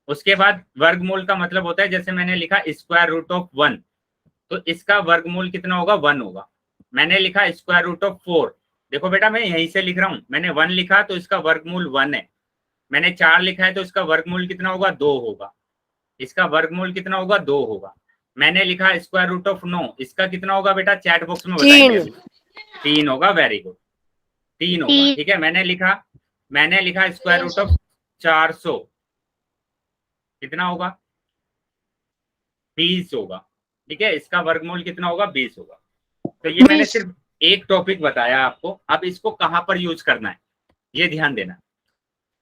उसके बाद वर्गमूल का मतलब होता है, जैसे मैंने लिखा √1, तो इसका वर्गमूल कितना होगा? 1 होगा। मैंने लिखा √4, देखो बेटा मैं यहीं से लिख रहा हूँ, मैंने 1 लिखा तो इसका वर्गमूल 1 है। मैंने 4 लिखा है तो इसका वर्गमूल कितना होगा? 2 होगा। इसका वर्गमूल कितना होगा? 2 होगा। मैंने लिखा √9, इसका कितना होगा बेटा? चैट बॉक्स में बताएंगे। 3 होगा। वेरी गुड, 3 होगा। ठीक है, मैंने लिखा √400, कितना होगा? 20 होगा। ठीक है, इसका वर्गमूल कितना होगा? 20 होगा। तो ये मैंने सिर्फ एक टॉपिक बताया आपको। अब इसको कहां पर यूज करना है ये ध्यान देना।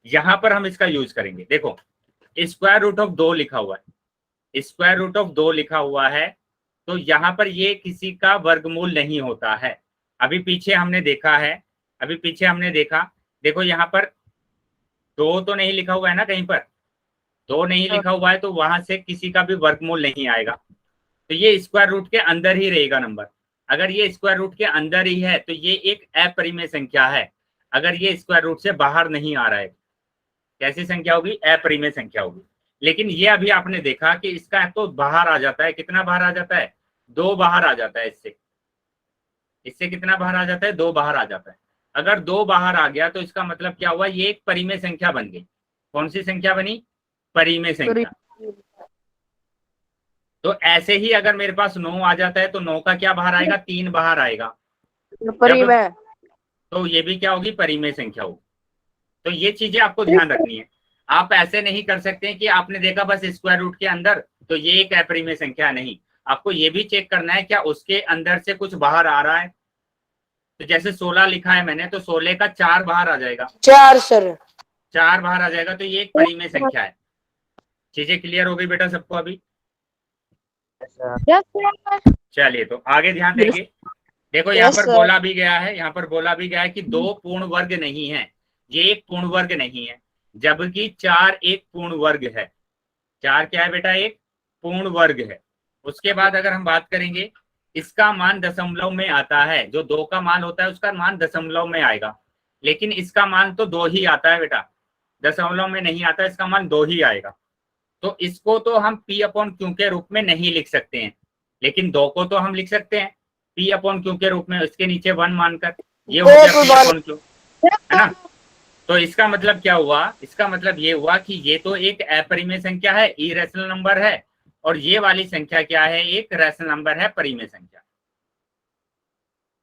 यहां पर हम इसका यूज करेंगे। देखो, √2 लिखा हुआ है, √2 लिखा हुआ है, तो यहां पर ये किसी का वर्गमूल नहीं होता है। अभी पीछे हमने देखा है, अभी पीछे हमने देखा, देखो यहाँ पर 2 तो नहीं लिखा हुआ है ना, कहीं पर 2 नहीं लिखा हुआ है, तो वहां से किसी का भी वर्गमूल नहीं आएगा, तो ये स्क्वायर रूट के अंदर ही रहेगा नंबर। अगर ये स्क्वायर रूट के अंदर ही है तो ये एक अपरिमेय संख्या है। अगर ये स्क्वायर रूट से बाहर नहीं आ रहा है, कैसी संख्या होगी? अपरिमेय संख्या होगी। लेकिन ये अभी आपने देखा कि इसका तो बाहर आ जाता है, कितना बाहर आ जाता है? 2 बाहर आ जाता है इससे। इससे कितना बाहर आ जाता है? 2 बाहर आ जाता है। अगर 2 बाहर आ गया तो इसका मतलब क्या हुआ? ये एक परिमेय संख्या बन गई। कौन सी संख्या बनी? परिमेय संख्या। तो ऐसे ही अगर मेरे पास 9 आ जाता है तो 9 का क्या बाहर आएगा? 3 बाहर आएगा। परिमेय। तो ये भी क्या होगी? परिमेय संख्या होगी। तो ये चीजें आपको ध्यान रखनी है। आप ऐसे नहीं कर सकते कि आपने देखा बस स्क्वायर रूट के अंदर तो ये एक अपरिमेय संख्या, नहीं, आपको ये भी चेक करना है क्या उसके अंदर से कुछ बाहर आ रहा है। तो जैसे 16 लिखा है मैंने, तो 16 का 4 बाहर आ जाएगा। 4 सर। 4 बाहर आ जाएगा, तो ये एक परिमेय संख्या है। चीजें क्लियर हो गई बेटा सबको अभी? चलिए तो आगे ध्यान देंगे। देखो यहाँ पर बोला भी गया है, यहाँ पर बोला भी गया है कि 2 पूर्ण वर्ग नहीं है, ये एक पूर्ण वर्ग नहीं है, जबकि 4 एक पूर्ण वर्ग है। 4 क्या है बेटा? एक पूर्ण वर्ग है। उसके बाद अगर हम बात करेंगे, इसका मान दशमलव में आता है। जो 2 का मान होता है उसका मान दशमलव में आएगा, लेकिन इसका मान तो 2 ही आता है बेटा, दशमलव में नहीं आता, इसका मान 2 ही आएगा। तो इसको तो हम P अपॉन Q के रूप में नहीं लिख सकते हैं, लेकिन 2 को तो हम लिख सकते हैं P अपॉन Q के रूप में, इसके नीचे 1 मानकर। ये हो गया P अपॉन Q, है ना। तो इसका मतलब क्या हुआ? इसका मतलब ये हुआ कि ये तो एक अपरिमेय संख्या है, इरेशनल नंबर है, और ये वाली संख्या क्या है? एक रैशनल नंबर है, परिमेय संख्या।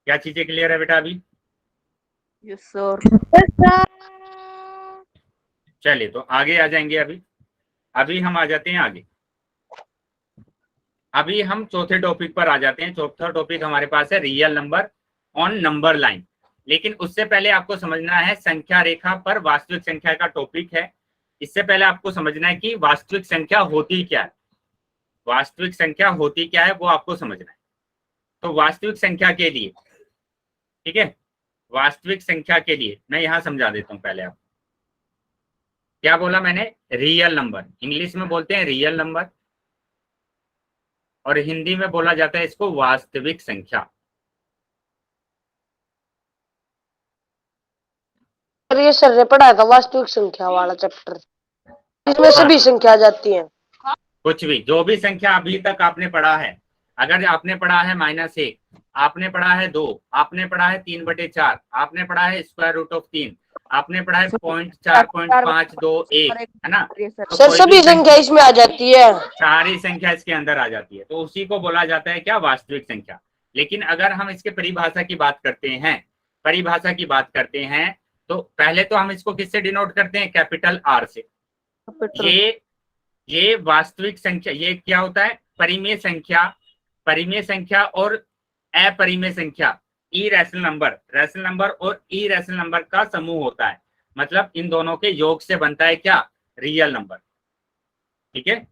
क्या चीजें क्लियर है बेटा अभी? Yes sir. चलिए तो आगे आ जाएंगे। अभी हम आ जाते हैं आगे। अभी हम चौथे टॉपिक पर आ जाते हैं। चौथा टॉपिक हमारे पास है real number on number line. लेकिन उससे पहले आपको समझना है, संख्या रेखा पर वास्तविक संख्या का टॉपिक है। इससे पहले आपको समझना है कि वास्तविक संख्या होती क्या है। वास्तविक संख्या होती क्या है वो आपको समझना है। तो वास्तविक संख्या के लिए, ठीक है, वास्तविक संख्या के लिए मैं यहां समझा देता हूं पहले। आप क्या बोला मैंने? रियल नंबर, इंग्लिश में बोलते हैं रियल नंबर, और हिंदी में बोला जाता है इसको वास्तविक संख्या। ये सर ने पढ़ाया था वास्तविक संख्या वाला चैप्टर, इसमें सभी संख्या आ जाती हैं। कुछ भी, जो भी संख्या अभी तक आपने पढ़ा है, अगर आपने पढ़ा है -1, आपने पढ़ा है 2, आपने पढ़ा है 3/4, आपने पढ़ा है स्क्वायर रूट ऑफ 3, आपने पढ़ा है 0.4.521, है ना। तो सर कोई सभी भी संख्या इसमें आ जाती है। सारी संख्या इसके अंदर आ जाती है, तो उसी को बोला जाता है क्या? वास्तविक संख्या। लेकिन अगर हम इसके परिभाषा की बात करते हैं, तो पहले तो हम इसको किससे डिनोट करते हैं? कैपिटल R से। ये वास्तविक संख्या, ये क्या होता है? परिमेय संख्या और अपरिमेय संख्या, इरेशनल नंबर, रैशनल नंबर और इरेशनल नंबर का समूह होता है। मतलब इन दोनों के योग से बनता है क्या? Real number. ठीक है,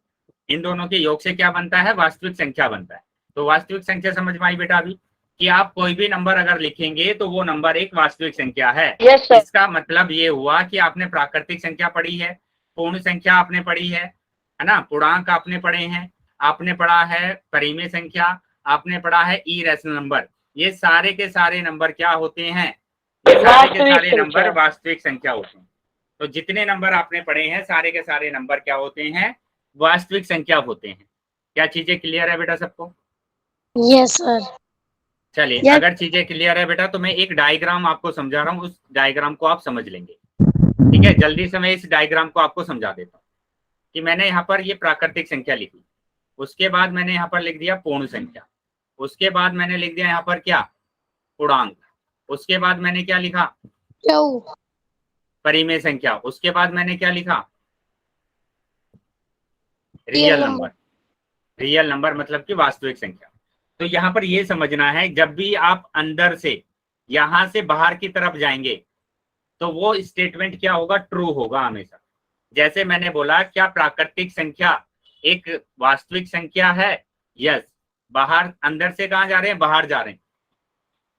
इन दोनों के योग से क्या बनता है? वास्तविक संख्या बनता है। तो वास्तविक संख्या समझ में आई बेटा अभी? कि आप कोई भी नंबर अगर लिखेंगे तो वो नंबर एक वास्तविक संख्या है। Yes sir. इसका मतलब ये हुआ कि आपने प्राकृतिक संख्या पढ़ी है, पूर्ण संख्या आपने पढ़ी है ना, पूर्णांक आपने पढ़े हैं, आपने पढ़ा है परिमेय संख्या, आपने पढ़ा है इरेशनल नंबर। ये सारे के सारे नंबर क्या होते हैं? ये सारे के सारे नंबर वास्तविक संख्या होते हैं। तो जितने नंबर आपने पढ़े हैं सारे के सारे नंबर क्या होते हैं? वास्तविक संख्या होते हैं। क्या चीजें क्लियर है बेटा सबको? Yes sir. चलिए, Yes. अगर चीजें क्लियर है बेटा तो मैं एक डायग्राम आपको समझा रहा हूँ, उस डायग्राम को आप समझ लेंगे। ठीक है, जल्दी से मैं इस डायग्राम को आपको समझा देता हूँ। कि मैंने यहाँ पर ये प्राकृतिक संख्या लिखी, उसके बाद मैंने यहाँ पर लिख दिया पूर्ण संख्या, उसके बाद मैंने लिख दिया यहाँ पर क्या? पूर्णांक, उसके बाद मैंने क्या लिखा? परिमेय संख्या, उसके बाद मैंने क्या लिखा? Real number. रियल नंबर मतलब कि वास्तविक संख्या। तो यहाँ पर ये समझना है, जब भी आप अंदर से यहां से बाहर की तरफ जाएंगे तो वो स्टेटमेंट क्या होगा? ट्रू होगा हमेशा। जैसे मैंने बोला, क्या प्राकृतिक संख्या एक वास्तविक संख्या है? यस। बाहर, अंदर से कहाँ जा रहे हैं? बाहर जा रहे हैं।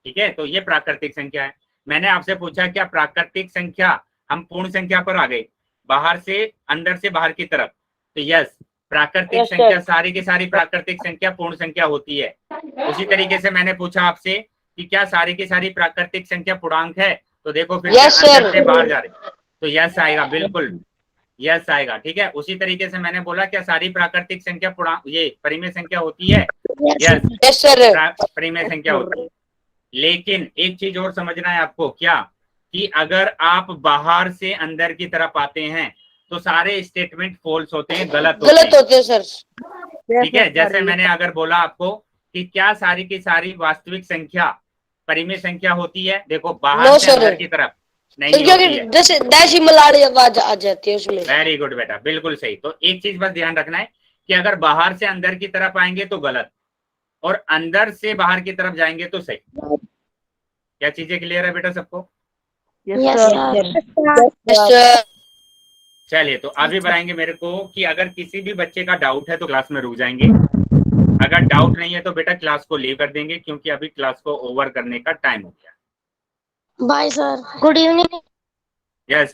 ठीक है, तो ये प्राकृतिक संख्या है। मैंने आपसे पूछा क्या प्राकृतिक संख्या, हम पूर्ण संख्या पर आ गए, बाहर से अंदर से बाहर की तरफ, तो यस प्राकृतिक Yes, संख्या sir. सारी की सारी प्राकृतिक संख्या पूर्ण संख्या होती है। उसी तरीके से मैंने पूछा आपसे कि क्या सारी की सारी प्राकृतिक संख्या पूर्णांक है, तो देखो फिर Yes, से अंदर sir. से बाहर जा रहे, तो यस आएगा, बिल्कुल यस आएगा। ठीक है, उसी तरीके से मैंने बोला क्या सारी प्राकृतिक संख्या पूर्णांक ये परिमेय संख्या होती है, यस Yes, sir. परिमेय संख्या होती है। लेकिन एक चीज और समझना है आपको, क्या कि अगर आप बाहर से अंदर की तरफ आते हैं तो सारे स्टेटमेंट फॉल्स होते हैं, गलत गलत होते हैं सर। ठीक है, जैसे मैंने अगर बोला आपको कि क्या सारी की सारी वास्तविक संख्या परिमेय संख्या होती है, देखो बाहर No, से sir. अंदर की तरफ नहीं संख्या होती की है। जैसे डेसिमल आवाज आ जाती है उसमें। वेरी गुड बेटा, बिल्कुल सही। तो एक चीज बस ध्यान रखना है कि अगर बाहर से अंदर की तरफ आएंगे तो गलत, और अंदर से बाहर की तरफ जाएंगे तो सही। क्या चीजें क्लियर है बेटा सबको? Yes sir. Yes, sir. चलिए, तो अभी बताएंगे मेरे को कि अगर किसी भी बच्चे का डाउट है तो क्लास में रुक जाएंगे, अगर डाउट नहीं है तो बेटा क्लास को लीव कर देंगे, क्योंकि अभी क्लास को ओवर करने का टाइम हो गया। Bye sir. Good evening. Yes